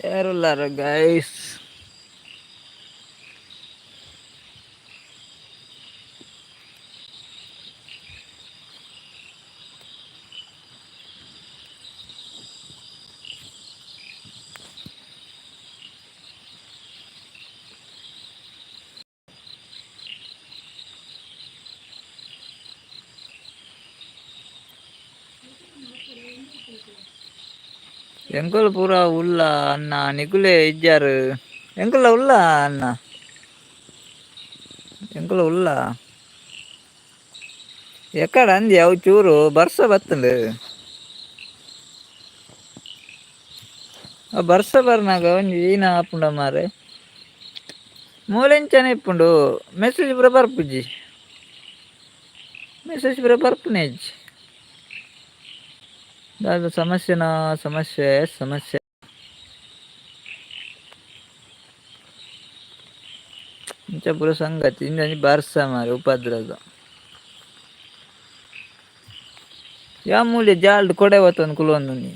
ಯಾರುಲ್ಲಾರ guys. ಎಂಕುಲು ಪೂರ ಉಲ್ಲ ಅನ್ನ ನಿಕುಲೆ ಇಜ್ಜಾರು ಎಂಕುಲ್ಲ ಉಲ್ಲ ಅನ್ನ ಎಂಕುಲು ಉಲ್ಲ ಎಕ್ಕಡ ಅಂದಿ ಅವು ಚೂರು ಬರ್ಸ ಬತ್ತಂಡು ಬರ್ಸ ಬರ್ನಾಗ ಒಂಜಿ ಈನ ಆಪುಂಡ ಮಾರೆ ಮೂಲೆಂಚನೆ ಇಪ್ಪುಂಡು ಮೆಸೇಜ್ ಪೂರ ಬರ್ಪುಜ್ಜಿ ಮೆಸೇಜ್ ಪೂರ ಬರ್ಪುನೆ ಇಜ್ಜಿ ದಾದ ಸಮಸ್ಯೆನ ಸಮಸ್ಯೆ ಸಮಸ್ಯೆ ಇಂಚ ಪೂರ ಸಂಗತಿ ಇಂದ ಬರ್ಸ ಮಾರೆ ಉಪದ್ರದ ಯಾ ಮೂಲೆ ಜಾಲ್ಡ್ ಕೊಡೆ ಬತ್ತೊಂದು ಕುಲೊಂದು ನೀ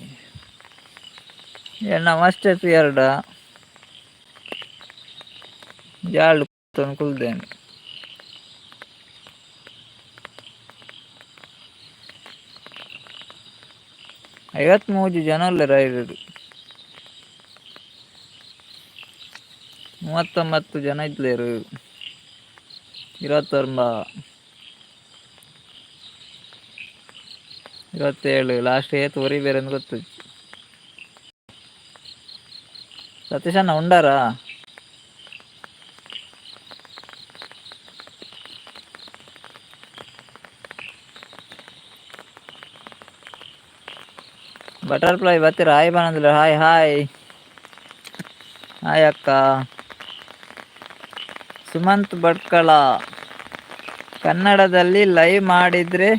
ಎನ್ನ ಮಾಸ್ಟರ್ ಪಿಯರ್ಡ ಜಾಲ್ಡ್ ಕುಲ್ದೇನೆ 53 ಜನ ಅಲ್ಲ ಇರೋದು 39 ಜನ ಇದ್ಲೇರು 27 ಲಾಸ್ಟ್ ಏತ್ ಒರಿ ಬೇರೆ ಅಂತ ಗೊತ್ತು ಸತೀಶ್ ಅಣ್ಣ ಉಂಡಾರ ಬಟರ್ಫ್ಲೈ ಬತ್ತೀರ ಹಾಯ್ ಬಂದಿಲ್ಲ ಹಾಯ್ ಹಾಯ್ ಹಾಯ್ ಅಕ್ಕ ಸುಮಂತ್ ಭಟ್ಕಳ ಕನ್ನಡದಲ್ಲಿ ಲೈವ್ ಮಾಡಿದ್ರೆ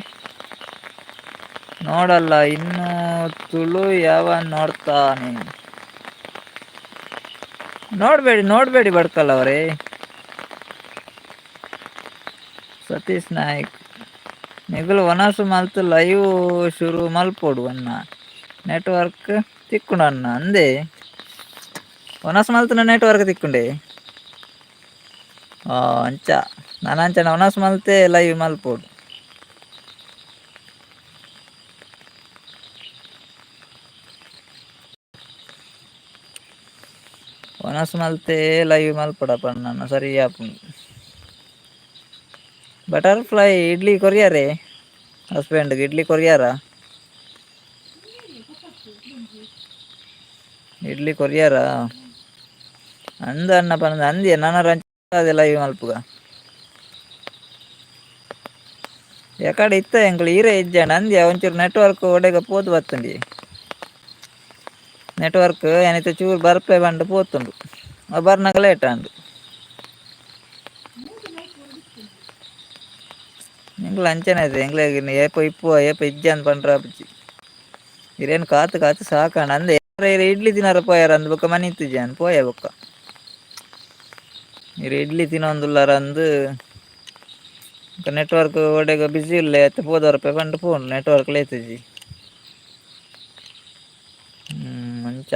ನೋಡಲ್ಲ ಇನ್ನು ತುಳು ಯಾವ ನೋಡ್ತಾನೆ ನೋಡಬೇಡಿ ಭಟ್ಕಳ ಅವರೇ ಸತೀಶ್ ನಾಯ್ಕ್ ನಿಗುಲು ಒನಸು ಮಲ್ತು ಲೈವ್ ಶುರು ಮಲ್ಪೊಡು ಅನ್ನ ನೆಟ್ವರ್ಕ್ ತಿಕ್ಕುಂಡು ಅನ್ನ ಅಂದೆ ಒನಸು ಮಲ್ತುನ ನೆಟ್ವರ್ಕ್ ತಿಕ್ಕುಂಡೆ ಅಂಚ ನಾನು ಅಂಚನ ಒನಸು ಮಲ್ತೆ ಲೈವ್ ಮಲ್ಪೊಡು ಒನಸು ಮಲ್ತೆ ಲೈವ್ ಮಲ್ಪೊಡಪ್ಪ ನನ್ನ ಸರಿ ಆಪುಂಡು ಬಟರ್ಫ್ಲೈ ಇಡ್ಲಿ ಕೊರಿಯಾರೆ ಹಸ್ಬೆಂಡ್ಗೆ ಇಡ್ಲಿ ಕೊರಿಯಾರ ಇಡ್ಲಿ ಕೊರಿಯಾರ ಅಂದ ಅಣ್ಣ ಪಂದ ಅಂದಿಯ ನನ್ನ ಲೈವ್ ಮಲ್ಪುಗ ಯಾಕಡೆ ಇತ್ತ ಎಂಕ್ಲು ಹೀರೆ ಇಜ್ಜಾಂಡ್ ಅಂದ್ಯ ಒಂಚೂರು ನೆಟ್ವರ್ಕ್ ಒಡೆಗ ಪೋದು ಬತ್ತಂಡಿ ನೆಟ್ವರ್ಕ್ ಏನಿತ್ತ ಚೂರು ಬರ್ಪೆ ಬಂದು ಪೋತುಂಡು ಬರ್ನಾಗ ಲೇಟ್ ಆಂಡು ಎಂಗ್ಲ ಅಂಚನೆ ಆಯ್ತು ಎಂಗ್ಲ ಏಪ ಇಪ್ಪು ಏಪ ಇಜ್ಜ ಅಂತ ಪಂಡ್ರಾಪುಜಿ ಇರೇನು ಕಾತು ಸಾಕಣ ಅಂದೆ ಇಡ್ಲಿ ತಿನ್ನಾರ ಪೋಯಾರ ಅಂದ್ ಬೊಕ್ಕ ಮನೆ ಇತ್ತಿಜ್ಜಾನ್ ಪೋಯ ಬೊಕ್ಕ ಇರು ಇಡ್ಲಿ ತಿನ್ನೊಂದುಲ್ಲಾರ ಅಂದು ನೆಟ್ವರ್ಕ್ ಒಡೆಗ ಬಿಸಿ ಇಲ್ಲ ಎತ್ತ ಪೋದವರಪೆ ಪಂಡು ಪೋನು ನೆಟ್ವರ್ಕ್ ಲೇತಜಿ ಮಂಚ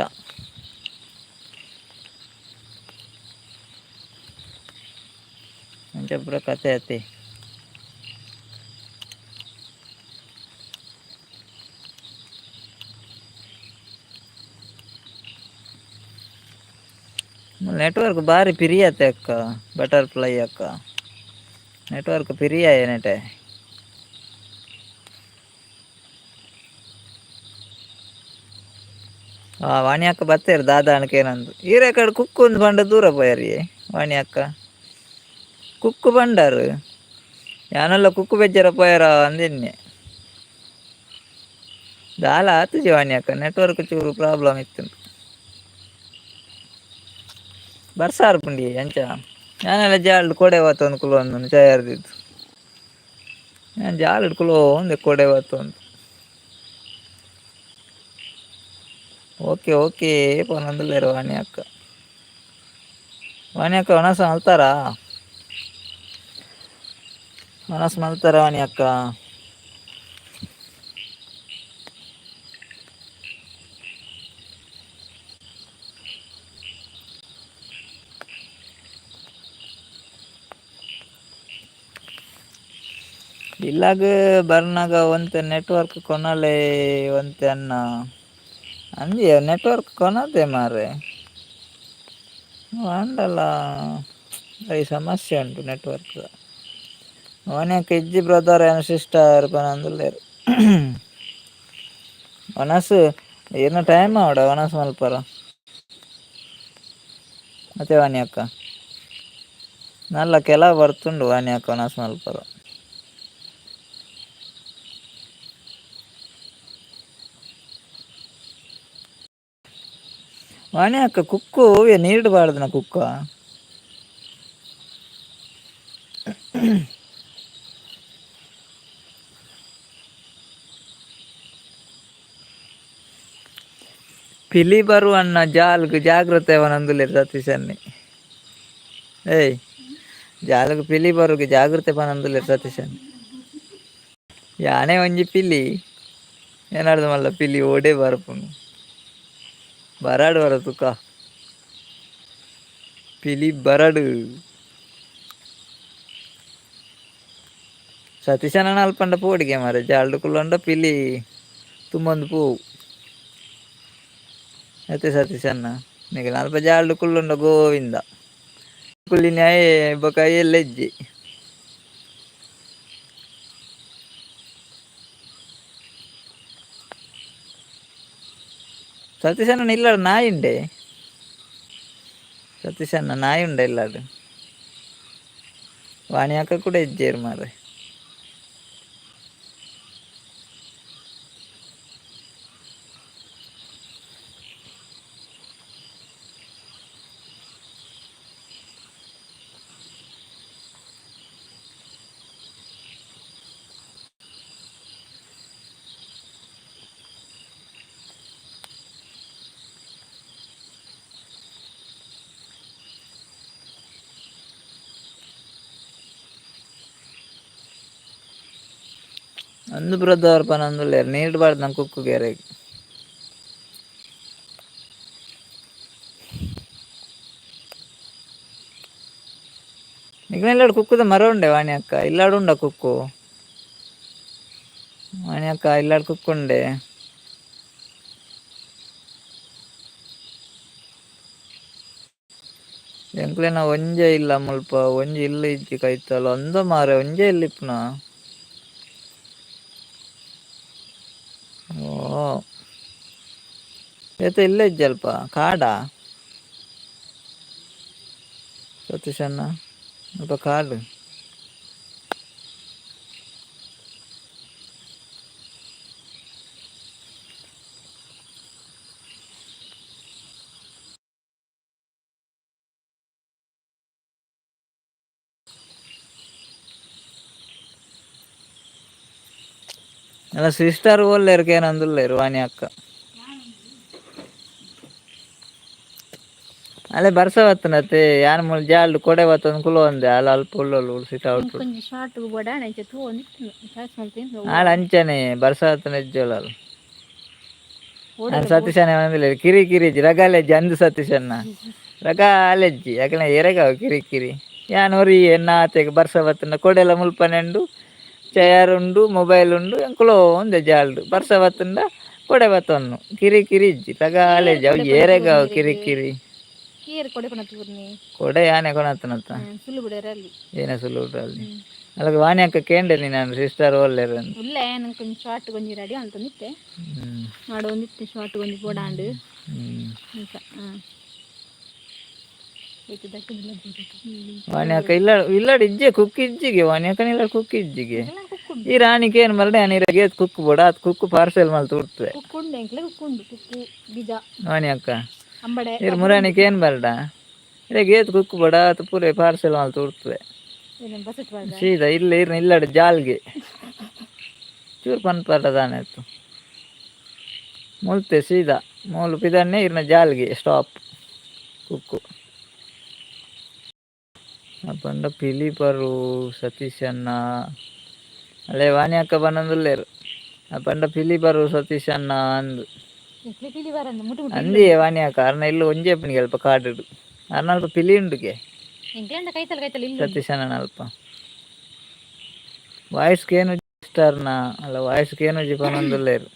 ಮಂಚ ಪೂರ ಕತೆ ಅತಿ ನೆಟ್ವರ್ಕ್ ಭಾರಿ ಪಿರಿಯತ್ತೆ ಅಕ್ಕ ಬಟರ್ಫ್ಲೈ ಅಕ್ಕ ನೆಟ್ವರ್ಕ್ ಪಿರಿಯ ಏನೇಟೆ ವಾಣಿ ಅಕ್ಕ ಬತ್ತೇರು ದಾದಾಣಕ್ಕೆ ಏನಂದು ಈರೆ ಕಡೆ ಕುಕ್ಕು ಒಂದು ಬಂಡ ದೂರ ಪೋಯಾರಿ ವಾಣಿ ಅಕ್ಕ ಕುಕ್ಕು ಬಂಡಾರು ಯಾನೆಲ್ಲ ಕುಕ್ಕು ಬೆಜ್ಜರ ಪೋಯಾರ ಅಂದಿನ್ನೆ ದಾಲ ಆತುಜಿ ವಾಣಿ ಅಕ್ಕ ನೆಟ್ವರ್ಕ್ ಚೂರು ಪ್ರಾಬ್ಲಮ್ ಇತ್ತು ಬರ್ಸಾರು ಪುಂಡಿ ಅಂಚ ನಾನೆಲ್ಲ ಜಾಲ್ಡ್ ಕೊಡೆ ಅವತ್ತು ಒಂದು ಕುಲು ಒಂದು ತಯಾರ್ದಿದ್ದು ನಾನು ಜಾಲ್ಡ್ ಕುಲು ಒಂದು ಕೊಡೆ ಅವತ್ತು ಒಂದು ಓಕೆ ಪೊನಂದುಲ್ಲೇರು ವಾಣಿ ಅಕ್ಕ ಒಣಸ ಮಲ್ತಾರಾ ಒಣಸ್ ಮಲ್ತಾರ ವಾಣಿ ಅಕ್ಕ ಇಲ್ಲಾಗ ಬರ್ನಾಗ ಒಂತೆ ನೆಟ್ವರ್ಕ್ ಕೊನಲೆ ಒಂತೆ ಅನ್ನ ಅಂದ ನೆಟ್ವರ್ಕ್ ಕೊನದೇ ಮಾರೆ ವಾಂಡಲ್ಲ ಈ ಸಮಸ್ಯೆ ಉಂಟು ನೆಟ್ವರ್ಕ್ ಅವನಕ ಇಜ್ಜಿ ಬ್ರದರ್ ಏನು ಸಿಸ್ಟರ್ ಪನಂದುಲ್ಲೇರು ಒನಸ್ ಏನ ಟೈಮ್ ಅವಡ ಒನಸ್ ಮಲ್ಪರ ಮತ್ತೆ ವಾಣಿ ಅಕ್ಕ ನಲ್ಲ ಕೆಲ ಬರ್ತುಂಡು ವಾಣಿ ಅಕ್ಕ ಒನಸ್ ಮಲ್ಪರ ವಾಣಿ ಅಕ್ಕ ಕುಕ್ಕು ನೀಡುಬಾರ್ದನ ಕುಕ್ಕ ಪಿಲಿ ಬರುವ ಅನ್ನ ಜಾಲ್ಗ್ ಜಾಗ್ರತೆ ಅವನಂದುಲೆ ಸತೀಶನ್ನಿ ಏಯ್ ಜಾಲಗ್ ಪಿಲಿ ಬರುಗೆ ಜಾಗ್ರತೆ ಪನಂದುಲೆ ಸತೀಶನ್ ಯಾನೆ ಒಂಜಿ ಪಿಲಿ ಏನಾಡ್ದು ಮಲ್ಲ ಪಿಲಿ ಓಡೇ ಬರ್ಪುನು ಬರಾಡು ವರ ತುಕ ಪಿಲಿ ಬರಡು ಸತೀಶನ ಅಲ್ಪಂಡ ಪೋಡಿಗೆ ಮಾರೆ ಜಾಲ್ಡು ಕುಲ್ಲಂಡ ಪಿಲಿ ತುಂಬೊಂದು ಪೋವು ಅತ್ತೆ ಸತೀಶನ್ನ ನಿಗ ಅಲ್ಪ ಜಾಲ್ಡು ಕುಲ್ಲುಂಡ ಗೋವಿಂದ ಕುಲ್ಲಿನಾಯೆ ಬೊಕ ಎಲ್ಲೆಜ್ಜಿ ಸತೀಶನ್ನ ಇಲ್ಲಾಡು ನಾಯಿ ಉಂಡೆ ಸತೀಶನ್ನ ನಾಯಿ ಉಂಡ ಇಲ್ಲಾಡು ವಾಣಿ ಅಕ್ಕ ಕೂಡ ಇಜ್ಜೇರು ಮಾರೆ ಅಂದು ಬ್ರದರ್ ಪನಂದುಲ್ಲೇರು ನೀಡ್ಬಾರ್ದು ನಂಗೆ ಕುಕ್ಕು ಗೆರೆಗೆ ನಿಗ್ನ ಇಲ್ಲಾಡು ಕುಕ್ಕುದ ಮರ ಉಂಡೆ ವಾಣಿ ಅಕ್ಕ ಇಲ್ಲಾಡು ಉಂಡ ಕುಕ್ಕು ವಾಣಿ ಅಕ್ಕ ಇಲ್ಲಾಡು ಕುಕ್ಕುಂಡೆ ಎಂಕ್ಲೆನ ಒಂಜೆ ಇಲ್ಲ ಮುಲ್ಪ ಒಂಜಿ ಇಲ್ಲ ಇಜ್ಜಿ ಕೈತಲ್ಲ ಒಂದ ಮಾರೆ ಒಂಜೆ ಇಲ್ಲಿಪ್ಪುನ ಓ ಏತ ಇಲ್ಲ ಇಜ್ಜಲ್ಪ ಕಾಡ ಸತೀಶನ್ನ ಅಲ್ಪ ಕಾಡು ಅಲ್ಲ ಸಿಸ್ಟರ್ ಓಲ್ಲೇರ್ಕೆ ಏನಂದುಲ್ಲೇರು ವಾಣಿ ಅಕ್ಕ ಅಲ್ಲೇ ಬರ್ಸವತ್ತನತ್ತೆ ಯಾನ್ ಮುಲ್ ಜಾಲ್ಡು ಕೊಡೆ ಬತ್ತೊಂದು ಕುಲು ಒಂದೆ ಅಲ್ಲ ಅಲ್ಪ ಉಳ್ಳೊಲು ಸಿಟ್ ಔಟ್ ಆಡ ಅಂಚನೆ ಬರ್ಸವತ್ತನ ಇಜ್ಜೋಳಲ್ಲ ಸತೀಶನ ಬಂದಿಲ್ಲ ಕಿರಿ ಕಿರಿಜಿ ರಗಾಲೆಜ್ಜಿ ಅಂದು ಸತೀಶನ್ನ ರಗಾಲೆಜ್ಜಿ ಯಾಕಂದ್ರೆ ಎರೆಗಾವು ಕಿರಿ ಕಿರಿ ಯಾನ್ ಹೊರಿ ಎನ್ನಾತೆಗೆ ಬರ್ಸವತ್ತನ ಕೊಡೆಲ ಮುಲ್ಪನೆಂಡು ಚೇರ್ ಉಂಡು ಮೊಬೈಲ್ ಉಂಡು ಎಂಕುಲೋ ಒಂದೆ ಜಾಲ್ಡು ಬರ್ಸವತ್ತಂಡ ಕೊಡೆ ಬತ್ತೊನ್ನು ಕಿರಿ ಕಿರಿ ಇಜ್ಜಿ ರಗಾಲೆಜ್ಜಿ ಅವು ಏರೆಗಾವು ಕಿರಿ ಕಿರಿ ಕೊಡೆ ಯಾನೆ ಕೊಣತ್ತನತ್ತ ಏನೇ ಸುಳ್ಳು ಬಿಡ್ರಲ್ಲಿ ಅಲ್ಲ ವಾಣಿ ಅಕ್ಕ ಕೇಂಡೆ ನಾನು ಸಿಸ್ಟರ್ ಓಲ್ಲೇರು ಶಾರ್ಟ್ ಗೊಂಜಿ ರೆಡಿ ಅಂತ ನಿತ್ತೆ ಮಾಡೊಂದಿತ್ತೆ ಶಾರ್ಟ್ ಗೊಂಜಿ ಪೋಡಾಂಡು ವಾಣಿ ಅಕ್ಕ ಇಲ್ಲಾಡು ಇಜ್ಜೆ ಕುಕ್ ಇಜ್ಜಿಗೆ ವಾಣಿ ಅಕ್ಕನ ಇಲ್ಲ ಕುಕ್ ಇಜ್ಜಿಗೆ ಈ ರಾಣಿಗೆ ಏನು ಮರಡೆ ನೀರಾಗೆ ಕುಕ್ ಬೋಡ ಅದು ಕುಕ್ ಪಾರ್ಸೆಲ್ ಮಾಡಿ ತೋರ್ತವೆ ವಾಣಿ ಅಕ್ಕ ಇರ್ ಮುರಾಣಿಗೆ ಏನು ಬರಡ ಗೇತ್ ಕುಕ್ ಬೋಡ ಅದು ಪೂರೆ ಪಾರ್ಸೆಲ್ ಮಾಡಿ ತೋರ್ತವೆ ಸೀದಾ ಇಲ್ಲ ಇಲ್ಲಾಡು ಜಾಲ್ಗೆ ಚೂರು ಪನ್ಪರ್ದಾನೆ ಇತ್ತು ಮುಲ್ತೆ ಸೀದಾ ಮೂಲು ಪಿದನ್ನೇ ಇರ್ನ ಜಾಲ್ಗೆ ಸ್ಟಾಪ್ ಕುಕ್ಕು ಪಂಡ ಪಿಲಿ ಪರು ಸತೀಶನ್ನ ಅಲ್ಲೇ ವಾಣಿ ಅಕ್ಕ ಬನ್ನೊಂದುಲ್ಲೇರು ಆ ಪಂಡ ಪಿಲಿ ಬರು ಸತೀಶನ್ನ ಅಂದು ಅಂದಿಯೇ ವಾಣಿ ಅಕ್ಕ ಅರ್ನ ಇಲ್ಲ ಒಂಜೇ ಪನಿಗೆ ಅಲ್ಪ ಕಾಡುಡು ಅರ್ನ ಅಲ್ಪ ಪಿಲಿ ಉಂಡುಗೆ ಸತೀಶನ್ನ ಅಲ್ಪ ವಾಯ್ಸ್ಗೆ ಏನು ಮಾಸ್ಟರ್ನ ಅಲ್ಲ ವಾಯ್ಸ್ಗೆ ಏನು ಜಿಪನೊಂದುಲ್ಲೇರು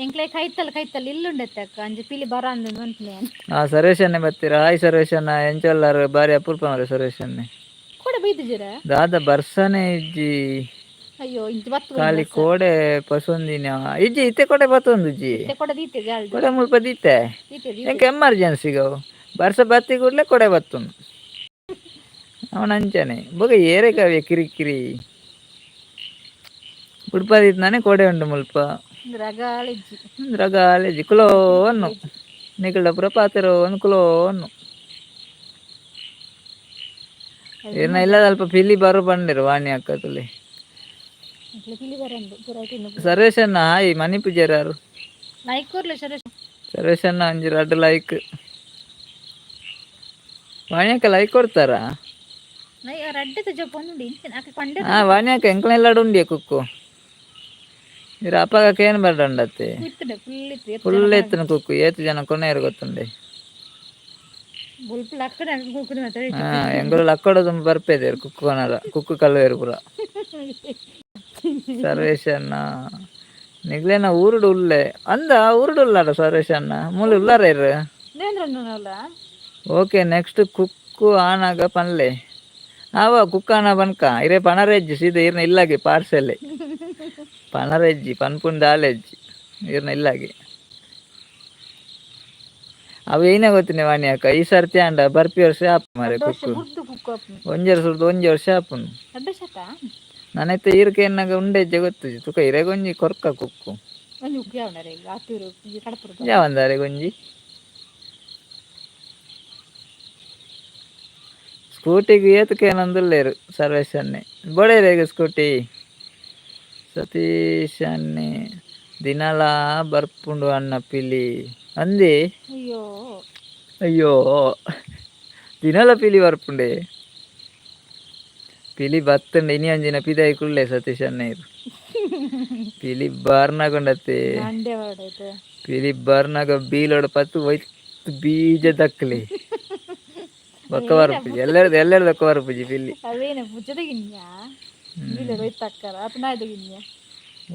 ಎಂಕ್ಲೆ ಕೈತಲ್ ಇಲ್ಲುಂಡೆತ್ತೆ ಅಕ್ಕ ಅಂಜಿ ಪಿಲಿ ಬರ ಅಂದ್ ಅಂತೀನಿ ಸರ್ವೇಶನ್ನೇ ಬರ್ತೀರಾ ಹಾಯ್ ಸರ್ವೇಶನ್ನ ಎಂಚಲ್ಲಾರು ಬಾರಿ ಅಪೂರ್ಪ ಮಾರೆ ಸರ್ವೇಶನ್ನೇ ಕೂಡ ಬೈದಿದ್ದೀರಾ ದಾದ ಬರ್ಸನೆ ಇಜ್ಜಿ ಅಯ್ಯೋ ಇಂಚ ಬತ್ತು ಖಾಲಿ ಕೋಡೆ ಪಸೊಂದಿನ ಇಜ್ಜಿ ಇತ್ತೆ ಕೊಡೆ ಬತ್ತೊಂದು ಇಜ್ಜಿ ಇತ್ತೆ ಕೊಡ ದೀತೆ ಜಾಲ್ದು ಕೊಡೆ ಮುಲ್ಪ ದೀತೆ ದೀತೆ ಎಂಕ ಎಮರ್ಜೆನ್ಸಿಗವು ಬರ್ಸ ಬತ್ತಿ ಕೂಡಲೇ ಕೊಡೆ ಬತ್ತುನು ಅವನ ಅಂಚನೆ ಬೊಗ ಏರೆಗವ್ಯ ಕಿರಿಕಿರಿ ಉಡ್ಪದಿತ್ತು ಕೊಡೆ ಉಂಡು ಮುಲ್ಪ ರಗಾಲೆಜ್ಜಿ ಕುಲೋ ಅನ್ನು ನಿಕಲ್ಡ ಪುರ ಪಾತೆರೋ ಅನ್ನು ಕುಲೋ ಅನ್ನು ಏನ ಇಲ್ಲ ಸ್ವಲ್ಪ ಪಿಲಿ ಬರು ಬಂದಿರು ವಾಣಿ ಅಕ್ಕದಲ್ಲಿ ಸರ್ವೇಶನ್ನ ಹಾಯ್ ಮನಿ ಪೂಜಾರು ಸರ್ವೇಶನ್ನ ಅಂಜಿ ರಡ್ಡು ಲೈಕ್ ವಾಣಿಯಕ್ಕ ಲೈಕ್ ಕೊಡ್ತಾರಾ ವಾಣಿಯಕ್ಕ ಎಂಕ್ಲೆಲ್ಲಾಡು ಉಂಡಿಯ ಕುಕ್ಕು ಇರ ಅಪ್ಪಗಕ್ಕೆ ಏನು ಬರ್ಡಂಡತ್ತೆ ಫುಲ್ ಎತ್ತನ ಕುಕ್ಕು ಏತು ಜನ ಕೊನೆಯರು ಗೊತ್ತುಂಡೆ ಎಂಗಳು ಲಕ್ಕೋಡದು ಬರ್ಪೇದೇರು ಕುಕ್ಕು ಕೊನರ ಕುಕ್ಕು ಕಲ್ವೇರು ಪುರ ಸರ್ವೇಶನ್ನ ನಿಗ್ಲೇನ ಊರುಡು ಉಲ್ಲೆ ಅಂದ ಊರುಡು ಉಲ್ಲಾರ ಸರ್ವೇಶನ್ನ ಮೂಲ ಉಲ್ಲಾರ ಇರು ಓಕೆ ನೆಕ್ಸ್ಟ್ ಕುಕ್ಕು ಆನಾಗ ಪನ್ಲೆ ಆವ ಕುಕ್ಕಾನ ಬನ್ಕ ಇರೇ ಪಣರೆಜ್ಜಿ ಸೀದಾ ಇರ್ನ ಇಲ್ಲಾಗಿ ಪಾರ್ಸೆಲ್ ಪಣರೆಜ್ಜಿ ಪನ್ಪುಂಡ ಆಲೆಜ್ಜಿ ಇರ್ನ ಇಲ್ಲಾಗಿ ಅವು ಏನೇ ಗೊತ್ತಿನ ವಾಣಿ ಅಕ್ಕ ಈ ಸರ್ತಿ ಅಂಡ ಬರ್ಪಿ ವರ್ಷ ಆಪ್ ಮಾರೆ ಕುಕ್ಕು ಒಂಜರ ಸುರ್ದು ಒಂಜಿ ವರ್ಷ ಆಪುನು ನನ್ನತ್ತೆ ಈರ್ಕೆ ಎನ್ನಾಗ ಉಂಡೆಜ್ಜೆ ಗೊತ್ತು ತುಕ ಇರೆಗೊಂಜಿ ಕೊರ್ಕ ಕುಕ್ಕು ಯಾವಂದಾರೆ ಗೊಂಜಿ ಸ್ಕೂಟಿಗೆ ಏತಕ್ಕೆ ಏನಂದುಲ್ಲೇರು ಸರ್ವೇಶನ್ನೇ ಬೋಡೇರೇಗ ಸ್ಕೂಟಿ ಸತೀಶನ್ನೇ ದಿನಲ ಬರ್ಪುಂಡು ಅಣ್ಣ ಪಿಲಿ ಅಂದಿ ಅಯ್ಯೋ ದಿನಲ ಪಿಲಿ ಬರ್ಪುಂಡೆ ಪಿಲಿ ಬತ್ತಂಡೆ ಇನಿ ಅಂಜಿನ ಪಿದಾಯಿ ಕುಳ್ಳೆ ಸತೀಶ್ ಅಣ್ಣೇರು ಪಿಲಿ ಬಾರ್ನಾಗೊಂಡತ್ತೆ ಪಿಲಿ ಬಾರ್ನಾಗ ಬೀಲೋಡ ಪತ್ತು ಒಯ್ತು ಬೀಜ ದಕ್ಕಲಿ ಬೊಕ್ಕ ಬರ್ಪುಜಿ ಎಲ್ಲರದು ಒಕ್ಕ ಬರ್ಪುಜಿ ಪಿಲಿ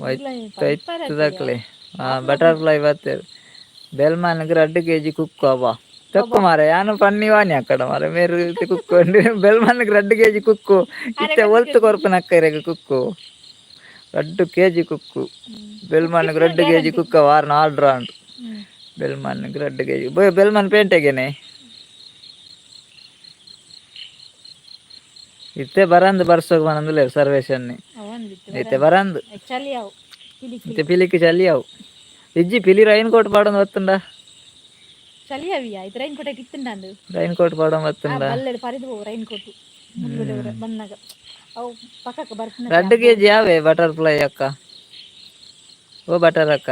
ಒಯ್ತು ದಕ್ಕಲಿ ಬಟರ್ಫ್ಲೈ ಬರ್ತೇವೆ ಬೆಲ್ಮಾನ್ಗೆ 2 kg ಕುಕ್ಕು ಅವ ತಕ್ಕು ಮಾರ ಯಾನು ಪನ್ನಿ ವಾಣಿ ಅಕ್ಕಡ ಮಾರ ಮೇರು ಕುಕ್ಕು ಬೆಲ್ಮಾನ್ಗೆ 2 kg ಕುಕ್ಕು ಇತ್ತೆ ಒಲ್ತು ಕೊರ್ಪು ನಕ್ಕೈರೆಗ ಕುಕ್ಕು 2 kg ಕುಕ್ಕು ಬೆಲ್ಮಾನ್ಗೆ 2 kg ಕುಕ್ಕ ವಾರನ ಆಲ್ರೌಂಡ್ ಬೆಲ್ಮಾನ್ಗೆ 2 kg ಬೆಲ್ಮಾನ್ ಪೇಂಟೆಗೆನೆ ಇತ್ತೆ ಬರಂದು ಬರ್ಸೋಗ ಮನಂದುಲೇ ಸರ್ವೇಶನ್ನಿ ಇತ್ತೆ ಬರಂದು ಇತ್ತೆ ಪಿಲಿಕ್ಕೆ ಚಲಿಯಾವು ಇಜ್ಜಿ ಪಿಲಿ ರೈನ್ ಕೋಟ್ ಪಾಡೋದು ಗೊತ್ತುಂಡ ರೈನ್ ಕೋಟ್ ಪಾಡೋ ಗೊತ್ತುಂಡ 2 kg ಯಾವೇ ಬಟರ್ಫ್ಲೈ ಅಕ್ಕ ಓ ಬಟರ್ ಅಕ್ಕ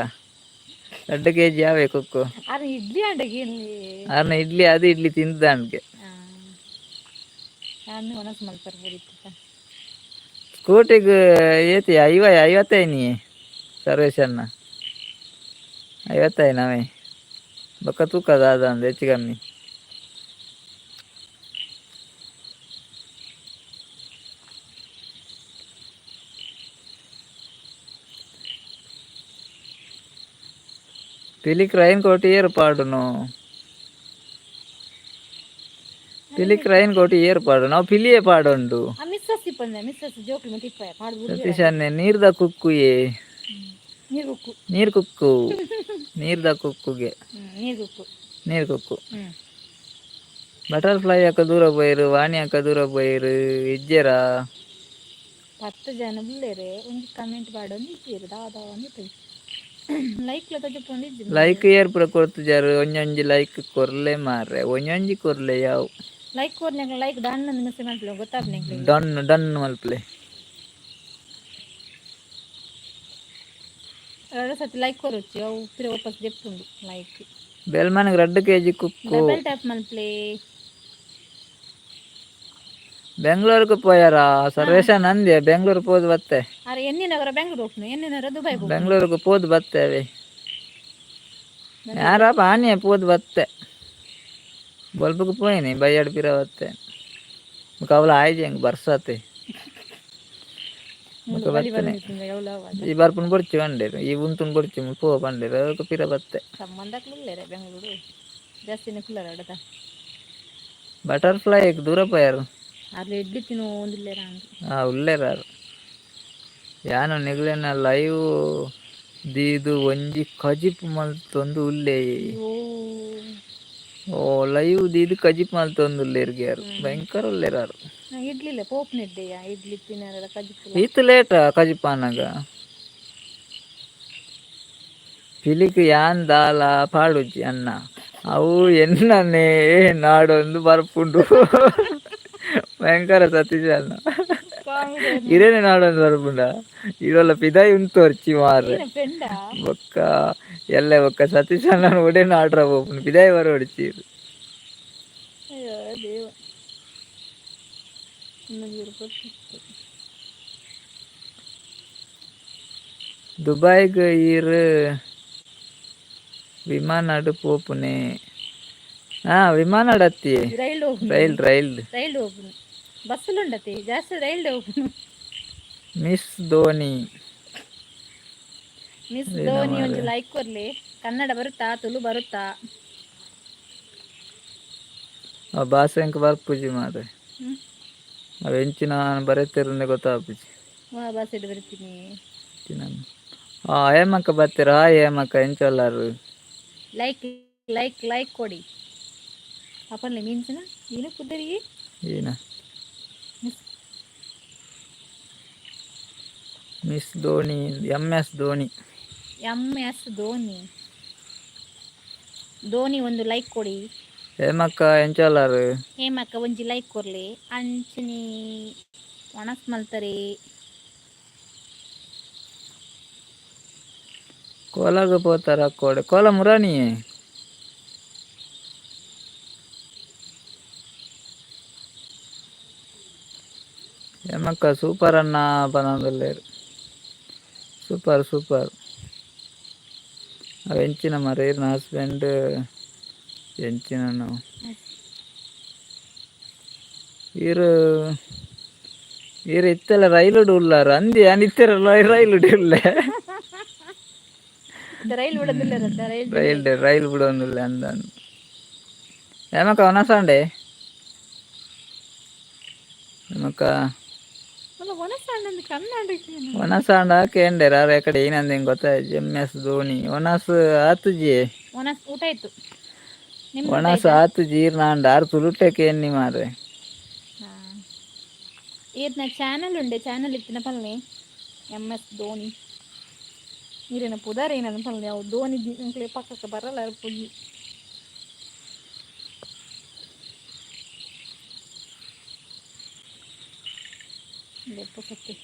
2 kg ಯಾವೇ ಕುಕ್ಕು ಅರ್ನ ಇಡ್ಲಿ ಅದು ಇಡ್ಲಿ ತಿಂದನ್ಗೆ ಸ್ಕೂಟಿಗೆ ಏತಿ 50 ಸರ್ವೇಶನ್ನ 50 ನವೇ ಬೊಕ್ಕ ತೂಕದ ಅದಂದು ಹೆಚ್ಚು ಕಮ್ಮಿ పిలికి రైన్ కోటి ఏర్పాడును ನಾವು ಪಿಲಿಯೇ ಪಾಡೊಂಡು ಸತೀಶನ್ನೆ ನೀರ್ದ ಕುಕ್ಕುಯೇ ನೀರ್ ಕುಕ್ಕು ನೀರ್ದ ಕುಕ್ಕುಗೆ ನೀರ್ ಕುಕ್ಕು ಬಟರ್ಫ್ಲೈ ಅಕ್ಕ ದೂರ ಪೋಯಿರು ವಾಣಿ ಅಕ್ಕ ದೂರ ಪೋಯಿರು ಇಜ್ಜೆರ 10 ಜನ ಬಿಲ್ಲೇರೆ ಒಂದು ಕಮೆಂಟ್ ಪಾಡೊಂದು ಇಜ್ಜೆರು ದಾದಾ ಒಂದು ಲೈಕ್ ಏರ್ ಪುರ ಕೊಡ್ತಿದ್ದಾರೆ ಒಂಜೊಂಜಿ ಲೈಕ್ ಕೊರ್ಲೆ ಮಾರ್ರೆ ಒಂಜೊಂಜಿ ಕೊರ್ಲೆ ಯಾವ ಲೈಕ್ ಕೊರ್ನೆಗ ಲೈಕ್ ಡನ್ ಅಂತ ಮೆಸೇಜ್ ಮಾಡ್ಲಿ ಗೊತ್ತಾಗ್ನೆಗೆ ಡನ್ ಮಲ್ಪ್ಲೆ ಎರಡು ಸತಿ ಲೈಕ್ ಕೊರೊಚ್ಚಿ ಅವು ಪಿರ ವಾಪಸ್ ಜೆಪ್ಪುಂಡು ಲೈಕ್ ಬೆಲ್ಮನ್ಗೆ 2 kg ಕುಕ್ಕು ಡಬಲ್ ಟ್ಯಾಪ್ ಮಲ್ಪ್ಲೆ ಬೆಂಗಳೂರಿಗೆ ಪೋಯಾರ ಸರ್ವೇಶ ನಂದೆ ಬೆಂಗಳೂರು ಪೋದು ಬತ್ತೆ ಅರೆ ಎನ್ನಿನವರ ಬೆಂಗಳೂರು ಹೋಗ್ನು ಎನ್ನಿನವರ ದುಬೈ ಹೋಗ್ನು ಬೆಂಗಳೂರಿಗೆ ಪೋದು ಬತ್ತೇವೆ ಯಾರಪ್ಪ ಆನೆ ಪೋದು ಬತ್ತೆ ಬಲ್ಬಕ್ಕೆ ಪೋಯಿನಿ ಬೈಯಾಡ್ ಪಿರ ಬತ್ತೆ ಕವಲ ಆಯ್ಜಿ ಹೆಂಗೆ ಬರ್ಸತ್ತೆ ಮುಖ ಬಲಿ ಬತ್ತನೆ ಬರೋದಿತ್ತು ಎವಲವ ಈ ಬರ್ಪುನ್ ಬೊಡ್ಚಿ ಬಂಡೇರು ಈ ಉಂತುನ್ ಬೊಡ್ಚಿ ಪೋ ಬಂಡೇರು ಅದಕ್ಕೆ ಪಿರ ಬತ್ತೆ ಸಂಬಂಧಕ್ಕೆ ಮುಳ್ಳೇರೆ ಬೆಂಗಳೂರು ಜಾಸ್ತಿನೇ ಕುಲ್ಲರ ಹೊಡೆದ ಬಟರ್ಫ್ಲೈ ದೂರ ಪೋಯಾರು ಅಲ್ಲಿ ಎಡ್ಲಿ ತಿನ್ನು ಒಂದಿಲ್ಲೇರ ಉಳ್ಳೇರಾರು ಯಾನು ನಿಗ್ಲಿನ ಲೈವ್ ದೀದು ಒಂಜಿ ಕಜಿಪ್ ಮಲ್ತೊಂದು ಉಲ್ಲೆ ಅಯ್ಯೋ ಓ ಲೈವ್ ದೀದು ಕಜಿಪ್ ಮಲ್ತೊಂದು ಉಲ್ಲೇರ್ಗ್ಯಾರು ಭಯಂಕರ ಉಲ್ಲೇರಾರು ಇಡ್ಲಿಲ್ಲ ಪೋಪ್ನಿದ್ದೆಯ ಇಡ್ಲಿ ತಿನ್ನಾರ ಕಜಿಪುಲ ಈತ್ ಲೇಟ ಕಜಿಪಾನಾಗ ಪಿಲಿಕ್ ಯಾನ್ ದಾಲ ಪಾಡುಜಿ ಅನ್ನ ಅವು ಎನ್ನನೇ ನಾಡೊಂದು ಬರ್ಪುಂಡು ಭಯಂಕರ ಸತೀಶ್ ಅನ್ನ ಕಾಮಿಡಿ ಇರೇನೆ ನಾಡೊಂದು ಬರ್ಪುಂಡ ಇದೊಲ್ಲ ಪಿದಾಯಿ ಉಂಟು ಅರ್ಚಿ ಮಾರ್ರೆ ಫ್ರೆಂಡ ಬೊಕ್ಕ ಎಲ್ಲ ಬೊಕ್ಕ ಸತೀಶ್ ಅನ್ನ ಒಡೆನ ಆಡ್ರ ಹೋಗ್ನು ಪಿದಾಯಿ ಬರ ಹೊಡಿಚೀರು ಅಯ್ಯೋ ದೇವ ಇನ್ನೊಂದು ಗೊತ್ತಿತ್ತು ದುಬೈಗೆ ಈರ್ ವಿಮಾನಾಡು ಪೋಪುನೆ ವಿಮಾನಾಡು ಹತ್ತಿ ರೈಲ್ ಹೋಗ್ನು ರೈಲ್ ರೈಲ್ ಹೋಗ್ನು ಬಸ್ಸಲ್ಲಿ ಉಂಡತಿ ಜಾಸ್ತಿ ರೈಲ್ ಹೋಗ್ನು ಮಿಸ್ ಧೋನಿ ಮಿಸ್ ಧೋನಿ ಒಂದು ಲೈಕ್ ಕೊರ್ಲಿ ಕನ್ನಡ ಬರುತ್ತಾ ತುಳು ಬರುತ್ತಾ ಆ ಭಾಷೆಂಕ ಬರ್ಪುಜಿ ಮಾರೆ ಅವು ಹೆಂಚಿನ ಬರೆತಿರಂದೆ ಗೊತ್ತಾಪುಜಿ ಭಾಷೆ ಬರ್ತೀನಿ ಏಮಕ್ಕ ಬರ್ತೀರ ಏಮಕ್ಕ ಎಂಚೊಲ್ಲಾರು ಲೈಕ್ ಲೈಕ್ ಲೈಕ್ ಕೊಡಿ ಅಪ್ಪನ್ಲೆ ಮೀನ್ಸಿನ ನೀನು ಕುದ್ದರಿ ಏನ miss Dhoni MS Dhoni MS Dhoni Dhoni ಒಂದು ಲೈಕ್ ಕೊಡಿ ಏಮಕ್ಕ ಎಂಚೊಲ್ಲಾರು ಹೇಮಕ್ಕ ಒಂಜಿ ಲೈಕ್ ಕೊರ್ಲಿ ಅಂಚನಿ ಒಣಸ್ ಮಲ್ತರಿ ಕೋಲಾಗ ಪೋತಾರ ಕೋಡೆ ಕೋಲ ಮುರಾನಿ ಏಮಕ್ಕ ಸೂಪರ್ ಅನ್ನ ಪನೊಂದುಲ್ಲೇರು ಸೂಪರ್ ಅವು ಎಂಚಿನ ಮರ ಇರ್ನ ಹಸ್ಬೆಂಡ್ ಎಂಚಿನ ನಾವು ಈರು ಇತ್ತೆಲ್ಲ ರೈಲುಡು ಉಲ್ಲಾರು ಅಂದಿ ಅನಿತ್ತರ ರೈಲುಡು ಉಲ್ಲೆ ರೈಲ್ ಬಿಡೋದಿಲ್ಲ ರೈಲ್ ರೈಲ್ ಬಿಡೋದಿಲ್ಲ ಅಂದ ಏಮಕ್ಕ ಒನಸಾಂಡೆ ಏಮಕ್ಕ ಒನಸಾಂಡ ಕೇಂಡೇರ ಅರೆ ಕಡೆ ಏನಂದ ಹೆಂಗೆ ಗೊತ್ತಾಯ್ತು MS ಧೋನಿ ಒನಸ್ ಆತುಜಿ ಊಟ ಆಯ್ತು ಒಣಸ ಆತು ಜೀರ್ನಾಂಡ ಆರು ತುಳುಟಕ್ಕೆ ಎನ್ನಿ ಮಾರ್ರೆ ಈರ್ನ ಚಾನಲ್ ಉಂಡೆ ಚಾನಲ್ ಇತ್ತಿನ ಪಲ್ಲೆ MS ಧೋನಿ ನೀರಿನ ಪುದಾರ ಏನದ ಪಲ್ಲೆ ಅವು ಧೋನಿ ಪಕ್ಕಕ್ಕೆ ಬರಲ್ಲ ಪುಗಿ ಸತ್ತಿ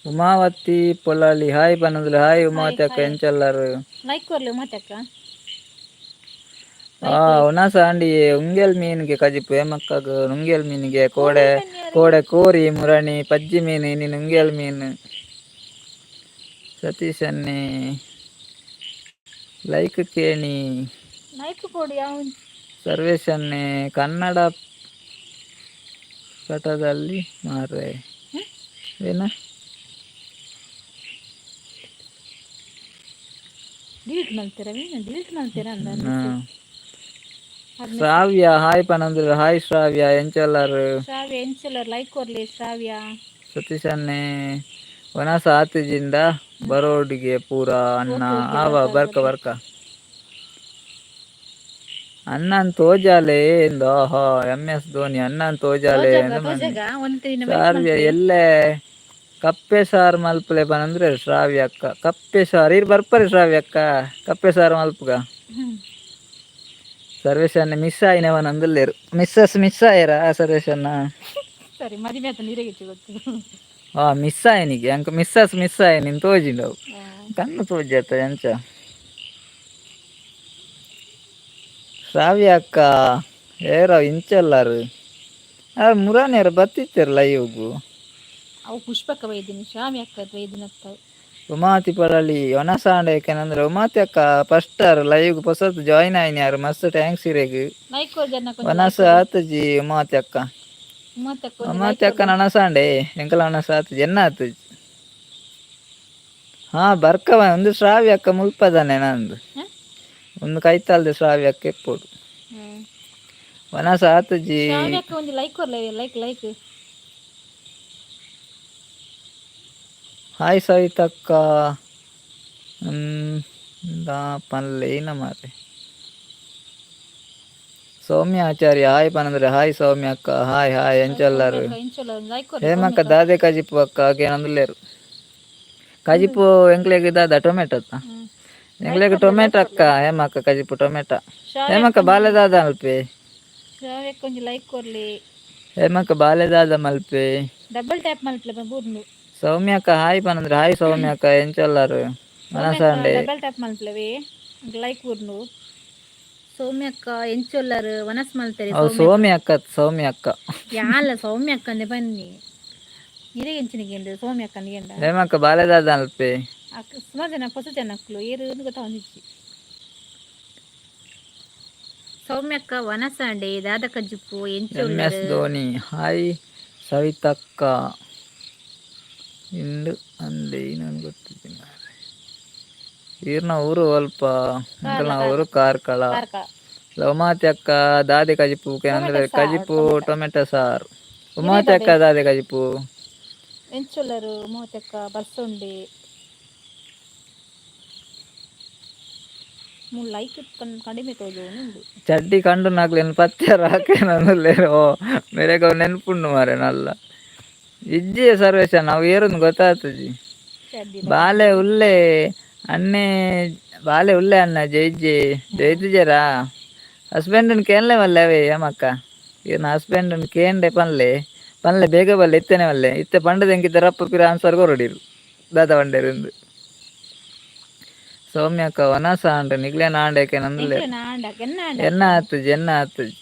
ಉಮಾವತಿ ಪೊಲಾಲಿ ಹಾಯ್ ಪನ್ನೊಂದುಲು ಹಾಯ್ ಉಮಾವತಿ ಅಕ್ಕ ಎಂಚಲ್ಲಾರು ಲೈಕ್ ಕೊರ್ಲಿ ಉಮಾವತಿ ಅಕ್ಕ ಒನಸ ಅಂಡಿ ಉಂಗೆಲ್ ಮೀನಿಗೆ ಕಜಿಪು ಏಮಕ್ಕಗ ಉಂಗೆಲ್ ಮೀನಿಗೆ ಕೋಡೆ ಕೋರಿ ಮುರಣಿ ಪಜ್ಜಿ ಮೀನು ನೀನು ಉಂಗೆಲ್ ಮೀನು ಸತೀಶ್ ಅನ್ನಿ ಲೈಕ್ ಕೇಣಿ ಲೈಕ್ ಕೊಡಿ ಸರ್ವೇಶ್ ಅನ್ನಿ ಕನ್ನಡ ಪಟದಲ್ಲಿ ಮಾರ್ರೆ ಏನ ಡಿಲೀಟ್ ಮಾಡ್ತೀರಾ ಶ್ರಾವ್ಯ ಹಾಯ್ ಪನಂದ್ರ ಹಾಯ್ ಶ್ರಾವ್ಯ ಎಂಚಲ್ಲಾರು ಶ್ರಾವ್ಯ ಎಂಚಲ್ಲರ್ ಲೈಕ್ ಕೊರ್ಲಿ ಶ್ರಾವ್ಯ ಸತೀಶ್ ಅನ್ನೆ ಒನಸ ಆತಿಜಿಂದ ಬರೋಡಿಗೆ ಪೂರ ಅನ್ನ ಬರ್ಕ ಅನ್ನನ್ ತೋಜಾಲೆ ಎಂದು MS ಧೋನಿ ಅನ್ನನ್ ತೋಜಾಲೆ ಶ್ರಾವ್ಯ ಎಲ್ಲೇ ಕಪ್ಪೆ ಸಾರು ಮಲ್ಪಲೆ ಬಂದ್ರೆ ಶ್ರಾವ್ಯ ಅಕ್ಕ ಕಪ್ಪೆ ಸಾರು ಇರ್ ಬರ್ಪರಿ ಶ್ರಾವ್ಯ ಅಕ್ಕ ಕಪ್ಪೆ ಸಾರು ಮಲ್ಪಗ ಸರ್ವೇಶನ್ನ ಮಿಸ್ ಆಯ್ನವನ ಅಂದಲ್ಲೇರು ಮಿಸ್ ಆಯ್ರ ಸರ್ವೇಶನ್ನ ಸರಿ ಮದಿಮೆ ಆತ ನೀರಿಗೆ ಗೊತ್ತು ಮಿಸ್ ಆಯ್ನಿಗೆ ಅಂಕ ಮಿಸ್ ಆಯ್ ನಿನ್ ತೋಜಿಂಡವು ಕಣ್ಣು ತೋಜಾತ ಎಂಚ ಶ್ರಾವ್ಯ ಅಕ್ಕ ಏರಾವ್ ಇಂಚಲ್ಲಾರು ಮುರಾನಿಯರ ಬತ್ತಿತ್ತಿರಲ್ಲ ಇವು ಅವು ಪುಷ್ಪಕ್ಕ ವೈದಿನಿ ಶ್ರಾವ್ಯ ಅಕ್ಕ ವೈದಿನ ಉಮಾವತಿ ಪಡಲಿ ಒನಸಾಂಡ ಯಾಕೆಂದ್ರೆ ಉಮಾವತಿ ಅಕ್ಕ ಫಸ್ಟ್ ಲೈವ್ ಹೊಸತು ಜಾಯಿನ್ ಆಯ್ನಿ ಯಾರು ಮಸ್ತ್ ಟ್ಯಾಂಕ್ಸ್ ಇರೇಗ್ ಒನಸ ಆತಜಿ ಉಮಾವತಿ ಅಕ್ಕ ಮತ್ತೆ ಒಂದು ಮತ್ತೆ ಲೈಕ್ ಅಕ್ಕ ನನಸಾಂಡೆ ಎಂಕಲ ನನಸ ಆತು ಎನ್ನ ಆತು ಹಾ ಬರ್ಕವ ಒಂದು ಶ್ರಾವ್ಯ ಅಕ್ಕ ಮುಲ್ಪದಾನೆ ನಂದು ಒಂದು ಕೈತಲ್ದೆ ಶ್ರಾವ್ಯ ಅಕ್ಕ ಎಪ್ಪೋಡು ವನಸ ಆತುಜಿ ಶ್ರಾವ್ಯಕ್ಕೆ ಒಂದು ಲೈಕ್ ಕೊರ್ಲೆ ಲೈಕ್ ಹಾಯ್ ಸವಿತಕ್ಕ ಪನ್ಲೆ ಏನ ಮಾರೆ ಸೌಮ್ಯ ಆಚಾರ್ಯ ಹಾಯ್ ಪನಂದ್ರೆ ಹಾಯ್ ಸೌಮ್ಯ ಅಕ್ಕ ಹಾಯ್ ಹಾಯ್ ಎಂಚೆಲ್ಲರು ಲೈಕ್ ಕೊರ್ಲೆ ಹೇಮಕ್ಕ ದಾದೆ ಕಜಿಪು ಅಕ್ಕ ಹಾಗೆ ನಂದಲೇರು ಕಜಿಪು ಎಂಕ್ಲೆಗ್ ದಾದ ಟೊಮೆಟೊ ಎಂಕ್ಲೆಗ್ ಟೊಮೆಟೊ ಅಕ್ಕ ಹೇಮಕ್ಕ ಕಜಿಪು ಟೊಮೆಟೊ ಹೇಮಕ್ಕ ಬಾಲೆ ದಾದ ಅಲ್ಪೆ ಶ್ರಾವ್ಯಕ್ಕೆ ಒಂದು ಲೈಕ್ ಕೊರ್ಲಿ ಹೇಮಕ್ಕ ಬಾಲೆ ದಾದ ಮಲ್ಪೆ ಡಬಲ್ ಟ್ಯಾಪ್ ಮಲ್ಪಲೆ ಬೂರ್ನು ಸೌಮ್ಯಕ್ಕ ಹಾಯ್ ಪನಂದ್ರೆ ಹಾಯ್ ಸೌಮ್ಯಕ್ಕ ಎಂಚೆಲ್ಲರು ಮನಸಾಂಡೆ ಡಬಲ್ ಟ್ಯಾಪ್ ಮಲ್ಪಲವೇ ಲೈಕ್ ಬೂರ್ನು ಸೌಮ್ಯಕ್ಕ ಎಂಚೊಲ್ಲರು ವನಸ್ ಮಲ್ತಾರೆ ಸೌಮ್ಯ ಅಕ್ಕ ಯಾಲ ಸೌಮ್ಯ ಅಕ್ಕಂದೆ ಬನ್ನಿ ಇರಿಗೆ ಎಂಚಿನಿಗೆ ಸೌಮ್ಯ ಅಕ್ಕನಿಗೆ ಹೇಮಕ್ಕ ಬಾಲೆ ದಾದ ಅಲ್ಪೆ ಸುಮಾರು ಜನ ಹೊಸ ಜನಕ್ಕಳು ಏರು ಗೊತ್ತಾಗಿಚ್ಚಿ ಸೌಮ್ಯಕ್ಕ ವನಸಾಂಡೆ ದಾದ ಕಜ್ಜುಪ್ಪು MS ಧೋನಿ ಹಾಯ್ ಸವಿತಕ್ಕ ಇಂಡು ಅಂದೆ ನಾನು ಗೊತ್ತಿದ್ದೀನಿ ಈರ್ನ ಊರು ಅಲ್ಪ ಅಂಕಲ್ನ ಊರು ಕಾರ್ಕಳ ಉಮಾತಿ ಅಕ್ಕ ದಾದೆ ಕಜಿಪು ಅಂದ್ರೆ ಕಜಿಪು ಟೊಮೆಟೊ ಸಾರು ಉಮಾತಿ ಅಕ್ಕ ದಾದೆ ಕಜಿಪು ಎಂಚೊಲ್ಲರು ಉಮಾತಿ ಅಕ್ಕ ಬಸ್ಸೊಂಡೆ ಲೈಕ್ ಕಡಿಮೆ ತೋಜುಂಡು ಚಡ್ಡಿ ಕಂಡು ನಾಕ್ಲೇನು ಪತ್ಯಾರ ಹಾಕೇನೋ ಮೇರೆಗ ನೆನ್ಪುಂಡು ಮಾರೆ ನಲ್ಲ ಇಜ್ಜಿ ಸರ್ವೇಶ ನಾವು ಏರೊಂದು ಗೊತ್ತಾಗ್ತದೆ ಬಾಲೆ ಉಲ್ಲೆ ಅನ್ನೆ ಬಾಲೆ ಉಲ್ಲೆ ಅನ್ನ ಜೈತಿಜರಾ ಹಸ್ಬೆಂಡನ್ ಕೇಳಲೆ ಮಲ್ಲೆ ಅವೇ ಏಮಕ್ಕ ಇವ್ನ ಹಸ್ಬೆಂಡನ್ ಕೇಂಡೆ ಪನ್ಲೆ ಬೇಗ ಬಲ್ಲೆ ಇತ್ತೇನೆ ಮಲ್ಲೆ ಇತ್ತೆ ಪಂಡದ ಹೆಂಗಿದ್ದ ರಪ್ಪ ಪಿರ ಆನ್ಸರ್ ಕೊರಡಿರು ದಾದ ಬಂಡೇರಿಂದು ಸೌಮ್ಯಕ್ಕ ವನಸ ಅಂಡೆ ನಿಗ್ಲೇನ ಆಂಡಕ್ಕೆ ನಂದಲೆ ಎನ್ನ ಆತಜಿ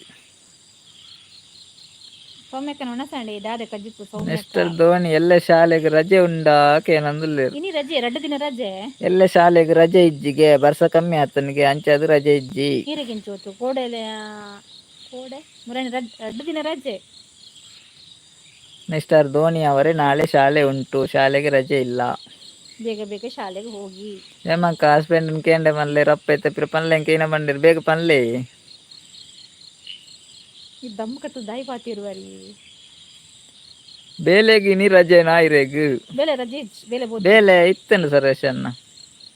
ಸೌಮ್ಯಕ್ಕನ ವನಸಾಂಡೆ ದಾದ ಕಜ್ಜಿಪ್ಪು ಸೌಮ್ಯಕ್ಕ ಮಿಸ್ಟರ್ ಧೋನಿ ಎಲ್ಲ ಶಾಲೆಗೆ ರಜೆ ಉಂಡಾಕೆ ನಂದಲೇರು ಇನಿ ರಜೆ 2 ದಿನ ರಜೆ ಎಲ್ಲ ಶಾಲೆಗೆ ರಜೆ ಇಜ್ಜಿಗೆ ಬರ್ಸ ಕಮ್ಮಿ ಆತನಿಗೆ ಅಂಚದು ರಜೆ ಇಜ್ಜಿ ಈರೆಗಿಂಚೋತು ಕೋಡೆ ಮುರಣಿ 2 ದಿನ ರಜೆ ಮಿಸ್ಟರ್ ಧೋನಿ ಅವರೇ ನಾಳೆ ಶಾಲೆ ಉಂಟು ಶಾಲೆಗೆ ರಜೆ ಇಲ್ಲ ಬೇಗ ಶಾಲೆಗೆ ಹೋಗಿ ಏಮಕ್ಕ ಹಸ್ಬೆಂಡನ್ ಕೇಂಡೆ ಮಲ್ಲೆ ರಪ್ಪ ಎತ್ತಪಿರ ಪನ್ಲೆ ಕೇನ ಬಂದಿರು ಬೇಗ ಪನ್ಲೆ ಈ ದಮ್ ಕಟ್ಟು ದಾಯಿ ಪಾತಿರುವರಿ ಬೇಲೆಗೆ ನೀ ರಜೆ ನಾಯಿರೆಗ್ ಬೇಲೆ ರಜೆ ಬೇಲೆ ಇತ್ತೇನು ಸರೇಶನ್ನ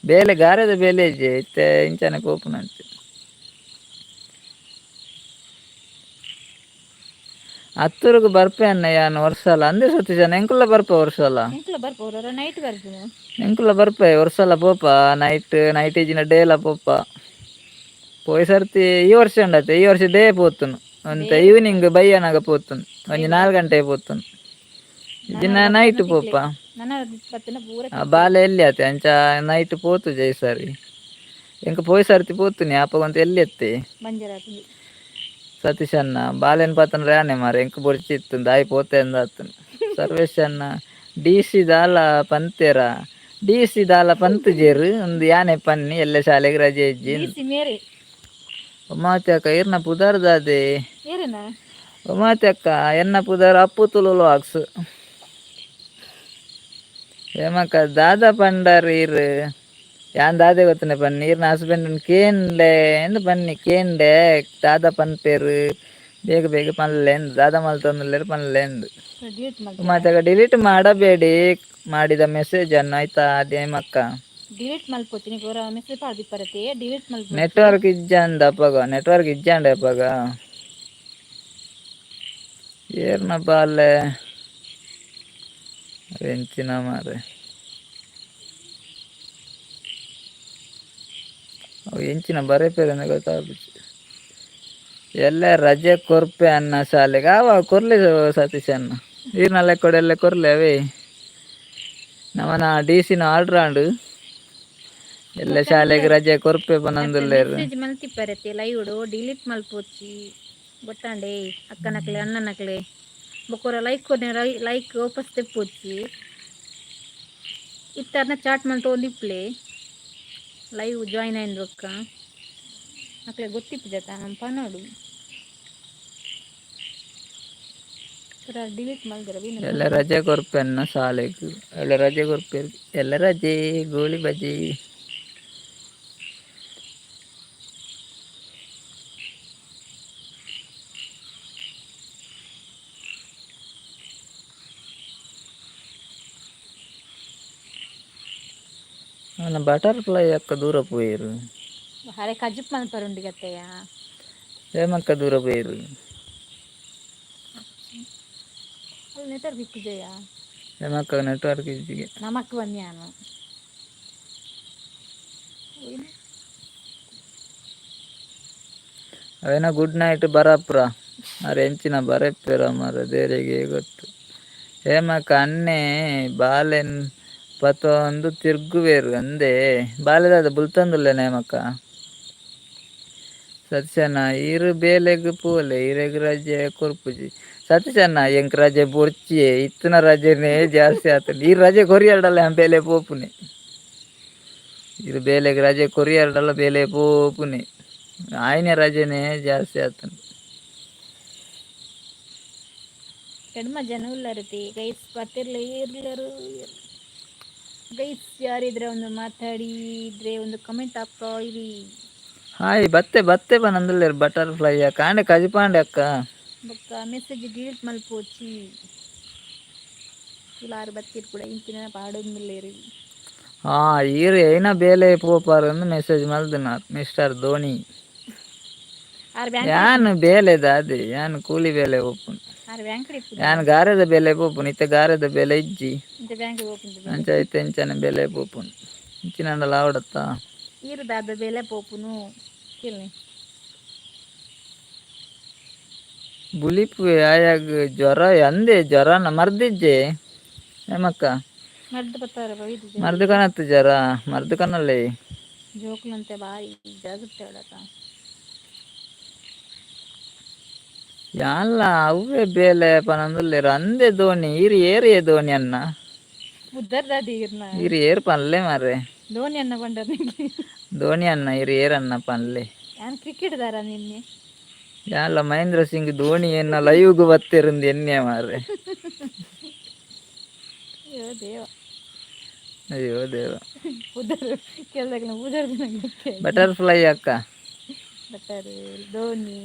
ಬೇಲೆ ಗಾರೆದ ಬೇಲೆ ಇಜ್ಜೆ ಇತ್ತೆ ಇಂಚನೆ ಕೋಪುನಂತೆ ಹತ್ತೂರಿಗೆ ಬರ್ಪೆ ಅನ್ನ ಯಾನು ವರ್ಷಲ್ಲ ಅಂದೇ ಸತಿ ಜನ ಎಂಕುಲ್ಲ ಬರ್ಪ ವರ್ಷಲ್ಲ ನೈಟ್ ಎಂಕುಲ್ಲ ಬರ್ಪೆ ವರ್ಷಲ್ಲ ಪೋಪ ನೈಟ್ ಇಜಿನ ಡೇಲ ಪೋಪ ಪೋಯ್ ಸರ್ತಿ ಈ ವರ್ಷ ಉಂಡತ್ತೆ ಈ ವರ್ಷ ಡೇ ಪೋತುನು ಅಂತ ಈವ್ನಿಂಗ್ ಬಯ್ಯನಾಗ ಪೋತುನು ಒಂಜಿ 4 ಗಂಟೆಗೆ ಪೋತುನು ಇಜಿನ ನೈಟ್ ಪೋಪ ಬಾಲೆ ಎಲ್ಲಿ ಆತೆ ಅಂಚ ನೈಟ್ ಪೋತು ಜೈ ಸರಿ ಎಂಕ ಪೋಯ್ ಸರ್ತಿ ಪೋತುನಿ ಆಪಗಂತ ಎಲ್ಲಿ ಎತ್ತೆ ಸತೀಶ್ ಅನ್ನ ಬಾಲೆನ್ ಪಾತನ ರಾನೆ ಮಾರ ಎಂಕ ಬೊರ್ಚಿತ್ತು ದಾಯಿ ಪೋತೆ ಅಂದಾತು ಸರ್ವೇಶ್ ಅನ್ನ DC ದಾಲ ಪಂತುಜೇರು ಒಂದು ಯಾನೆ ಪನ್ನಿ ಎಲ್ಲ ಶಾಲೆಗೆ ರಜೆ ಇಜ್ಜಿ ಉಮಾತಿ ಅಕ್ಕ ಇರ್ನ ಪುದಾರ್ ದಾದೆ ಉಮಾತಿ ಅಕ್ಕ ಎನ್ನ ಪುದಾರ್ ಅಪ್ಪು ತುಳುಲು ಆಕ್ಸು ಏಮಕ್ಕ ದಾದ ಪಂಡರ್ ಈರ್ ಯಾನ್ ದಾದೆ ಗೊತ್ತನೆ ಪನ್ನಿ ಈರ್ನ ಹಸ್ಬೆಂಡ್ ಕೇಂಡೆ ಎಂದು ಪನ್ನಿ ಕೇಂಡೆ ದಾದ ಪನ್ಪೇರು ಬೇಗ ಪನ್ಲೆ ಎಂದು ದಾದ ಮಲ್ತೊಂದುಲ್ಲೇರು ಪನ್ಲೆ ಎಂದು ಮತ್ತೆ ಡಿಲೀಟ್ ಮಾಡಬೇಡಿ ಮಾಡಿದ ಮೆಸೇಜ್ ಅನ್ನು ಆಯ್ತಾ ಅದೇಮಕ್ಕ ಡಿಲೀಟ್ ಮಲ್ಪೊಚ್ಚಿನಿ ಮೆಸೇಜ್ ಪಾಡ್ದಿಪ್ಪರತೆ ಡಿಲೀಟ್ ಮಲ್ಪೊಚ್ಚಿ ನೆಟ್ವರ್ಕ್ ಇಜ್ಜಾಂಡೆ ಅಪ್ಪಗ ಏರ್ನ ಬಾಲೆ ಎಂಚಿನ ಮಾರೆ ಅವು ಎಂಚಿನ ಬರೆಪೇರೆಂದು ಗೊತ್ತಾಗ್ಬಿಟ್ಟು ಎಲ್ಲ ರಜೆ ಕೊರ್ಪೆ ಅನ್ನ ಶಾಲೆಗೆ ಆವಾಗ ಕೊರ್ಲಿ ಸತೀಶ್ ಅನ್ನ ನೀರ್ನಲ್ಲೇ ಕೊಡೆಲ್ಲ ಕೊರ್ಲೆ ಅವೇ ನಮ್ಮನ DC ಆಲ್ರೌಂಡ್ ಎಲ್ಲ ಶಾಲೆಗೆ ರಜೆ ಕೊರ್ಪೆ ಬಂದುಲ್ಲೇರು ಮೆಸೇಜ್ ಮಲ್ತಿಪ್ಪರತೆ ಲೈವ್ ಡಿಲೀಟ್ ಮಲ್ಪೊಚ್ಚಿ ಗೊತ್ತಾಂಡೆ ಅಕ್ಕನಕ್ಲೆ ಅಣ್ಣನಕ್ಲೆ ಬೊಕೊರ ಲೈಕ್ ವಾಪಸ್ ತೆಪ್ಪೊಚ್ಚಿ ಇತ್ತರ್ನ ಚಾಟ್ ಮಲ್ತು ಒಂದಿಪ್ಲೆ ಲೈವ್ ಜಾಯಿನ್ ಆಯ್ನ ರೊಕ್ಕ ಅಕ್ಲೆ ಗೊತ್ತಿಪ್ಪು ಜತ ನಮ್ಮ ಪನೋಡು ಡಿಲೀಟ್ ಮಾಡಿದ್ರೆ ವೀನ ಎಲ್ಲ ರಜೆ ಕೊರ್ಪೆನ್ನ ಶಾಲೆಗೆ ಎಲ್ಲ ರಜೆ ಕೊರ್ಪೇರು ಎಲ್ಲ ರಜೆ ಗೋಳಿ ಬಜೆ ಅವನ ಬಟರ್ಫ್ಲೈ ಅಕ್ಕ ದೂರ ಪೋಯಿರು ಹರೆ ಕಜ್ಜಿಪ್ ಮಲ್ಪರುಂಡಿ ಗತ್ತೆಯ ಏಮಕ್ಕ ದೂರ ಪೋಯಿರು ಅಲ್ಲಿ ನೆಟ್ವರ್ಕ್ ಇಕ್ಕಿದೆಯಾ ಏಮಕ್ಕ ನೆಟ್ವರ್ಕ್ ಇದ್ದಿಗೆ ನಮಕ್ ಬನ್ಯಾನು ಅವೇನ ಗುಡ್ ನೈಟ್ ಬರಪ್ರ ಅರೆ ಎಂಚಿನ ಬರಪ್ಪೆರ ಮರ ದೇರಿಗೆ ಗೊತ್ತು ಹೇಮಕ್ಕ ಅನ್ನೆ ಬಾಲೆನ್ ಪತ್ತ ಒಂದು ತಿರುಗುವೇರು ಅಂದೆ ಬಾಲೆದಾದ ಬುಲ್ತಂದುಲ್ಲೆ ನೇಮಕ್ಕ ಸತ್ಯನ ಈರು ಬೇಲೆಗ್ ಪೋಲೆ ಈರೆಗ್ ರಜೆ ಕೊರ್ಪುಜಿ ಸತ್ಯನ ಎಂಕ್ ರಜೆ ಬೊರ್ಚಿ ಇತ್ತನ ರಜೆನೇ ಜಾಸ್ತಿ ಆತ ಈ ರಜೆ ಕೊರಿಯಾಡಲ್ಲ ಬೇಲೆ ಪೋಪುನೆ ಇದು ಬೇಲೆಗ್ ರಜೆ ಕೊರಿಯಾಡಲ್ಲ ಬೇಲೆ ಪೋಪುನೆ ಆಯ್ನ ರಜೆನೇ ಜಾಸ್ತಿ ಆತನ ಕಡಿಮ ಜನ ಉಳ್ಳಾರತಿ ಗೈಸ್ ಬರ್ತಿರ್ಲ ಇರ್ಲರು ಗೈಸ್ ಯಾರಿದ್ರೆ ಒಂದು ಮಾತಾಡಿದ್ರೆ ಒಂದು ಕಮೆಂಟ್ ಹಾಕ್ತಾ ಇರಿ ಹಾಯ್ ಬತ್ತೆ ಬನ್ನಂದುಲ್ಲೇರು ಬಟರ್ಫ್ಲೈ ಕಾಂಡೆ ಕಜಿಪಾಂಡೆ ಅಕ್ಕ ಬೊಕ್ಕ ಮೆಸೇಜ್ ಡಿಲೀಟ್ ಮಲ್ಪೋಚಿ ಇಲ್ಲಾರು ಬತ್ತಿರ್ ಕೂಡ ಇಂಚಿನ ಪಾಡೊಂದುಲ್ಲೇರು ಹಾ ಈರು ಏನ ಬೇಲೆ ಪೋಪಾರಂದು ಮೆಸೇಜ್ ಮಲ್ದನಾರ್ ಮಿಸ್ಟರ್ ಧೋನಿ ಆರು ಬ್ಯಾಂಕ್ ಯಾನ್ ಬೇಲೆದ ಅದೇ ಯಾನ್ ಕೂಲಿ ಬೇಲೆ ಓಪನ್ ಆರು ಬ್ಯಾಂಕ್ ಯಾನ್ ಗಾರೆದ ಬೇಲೆ ಪೋಪುನ್ ಇತ್ತೆ ಗಾರೆದ ಬೇಲೆ ಇಜ್ಜಿ ಇಂತ ಬ್ಯಾಂಕ್ ಹೋಗ್ತಿದ್ದೆ ಅಂಚ ಇತ್ತೆ ಇಂಚನೆ ಬೇಲೆ ಪೋಪುನ್ ಇಂಚಿನಂಡಲ ಆವಡತ್ತಾ ಈರು ದಾದ ಬೇಲೆ ಪೋಪುನು ಕೇಳಿ ಬುಲಿಪು ಆಯಾಗ ಜ್ವರ ಅಂದೆ ಜ್ವರನ ಮರ್ದಿಜ್ಜೆ ಏಮಕ್ಕ ಮರ್ದು ಬತ್ತಾರ ಬೈದು ಮರ್ದು ಕನತ್ತು ಜ್ವರ ಮರ್ದು ಕನಲ್ಲೇ ಜೋಕ್ಲಂತೆ ಬಾಯಿ ಜಾಗುತ್ತೆ ಹೇಳತ್ತ ಯಾನ್ಲ ಅವೇ ಬೇಲೆ ಪನಂದುಲ್ಲೇರು ಅಂದೆ ಧೋನಿ ಈರು ಏರಿಯೇ ಧೋನಿ ಅನ್ನ ಉದ್ದರ್ದಾದಿ ಇರ್ನ ಈರು ಏರು ಪನ್ಲೆ ಮಾರ್ರೆ ಧೋನಿ ಅನ್ನ ಬಂಡ ಧೋನಿ ಅನ್ನ ಈರು ಏರನ್ನ ಪನ್ಲೆ ನಾನು ಕ್ರಿಕೆಟ್ ದಾರ ನಿನ್ನೆ ಯಾನ್ಲ ಮಹೇಂದ್ರ ಸಿಂಗ್ ಧೋನಿ ಎನ್ನ ಲೈವ್ಗು ಬತ್ತಿರಂದು ಎನ್ನೆ ಮಾರ್ರೆ ಅಯ್ಯೋ ದೇವ ಅಯ್ಯೋ ದೇವ ಉದರ್ ಕೇಳಿದಾಗ ಉದರ್ ಬಟರ್ಫ್ಲೈ ಅಕ್ಕ ಬಟ್ಟರು ಧೋನಿ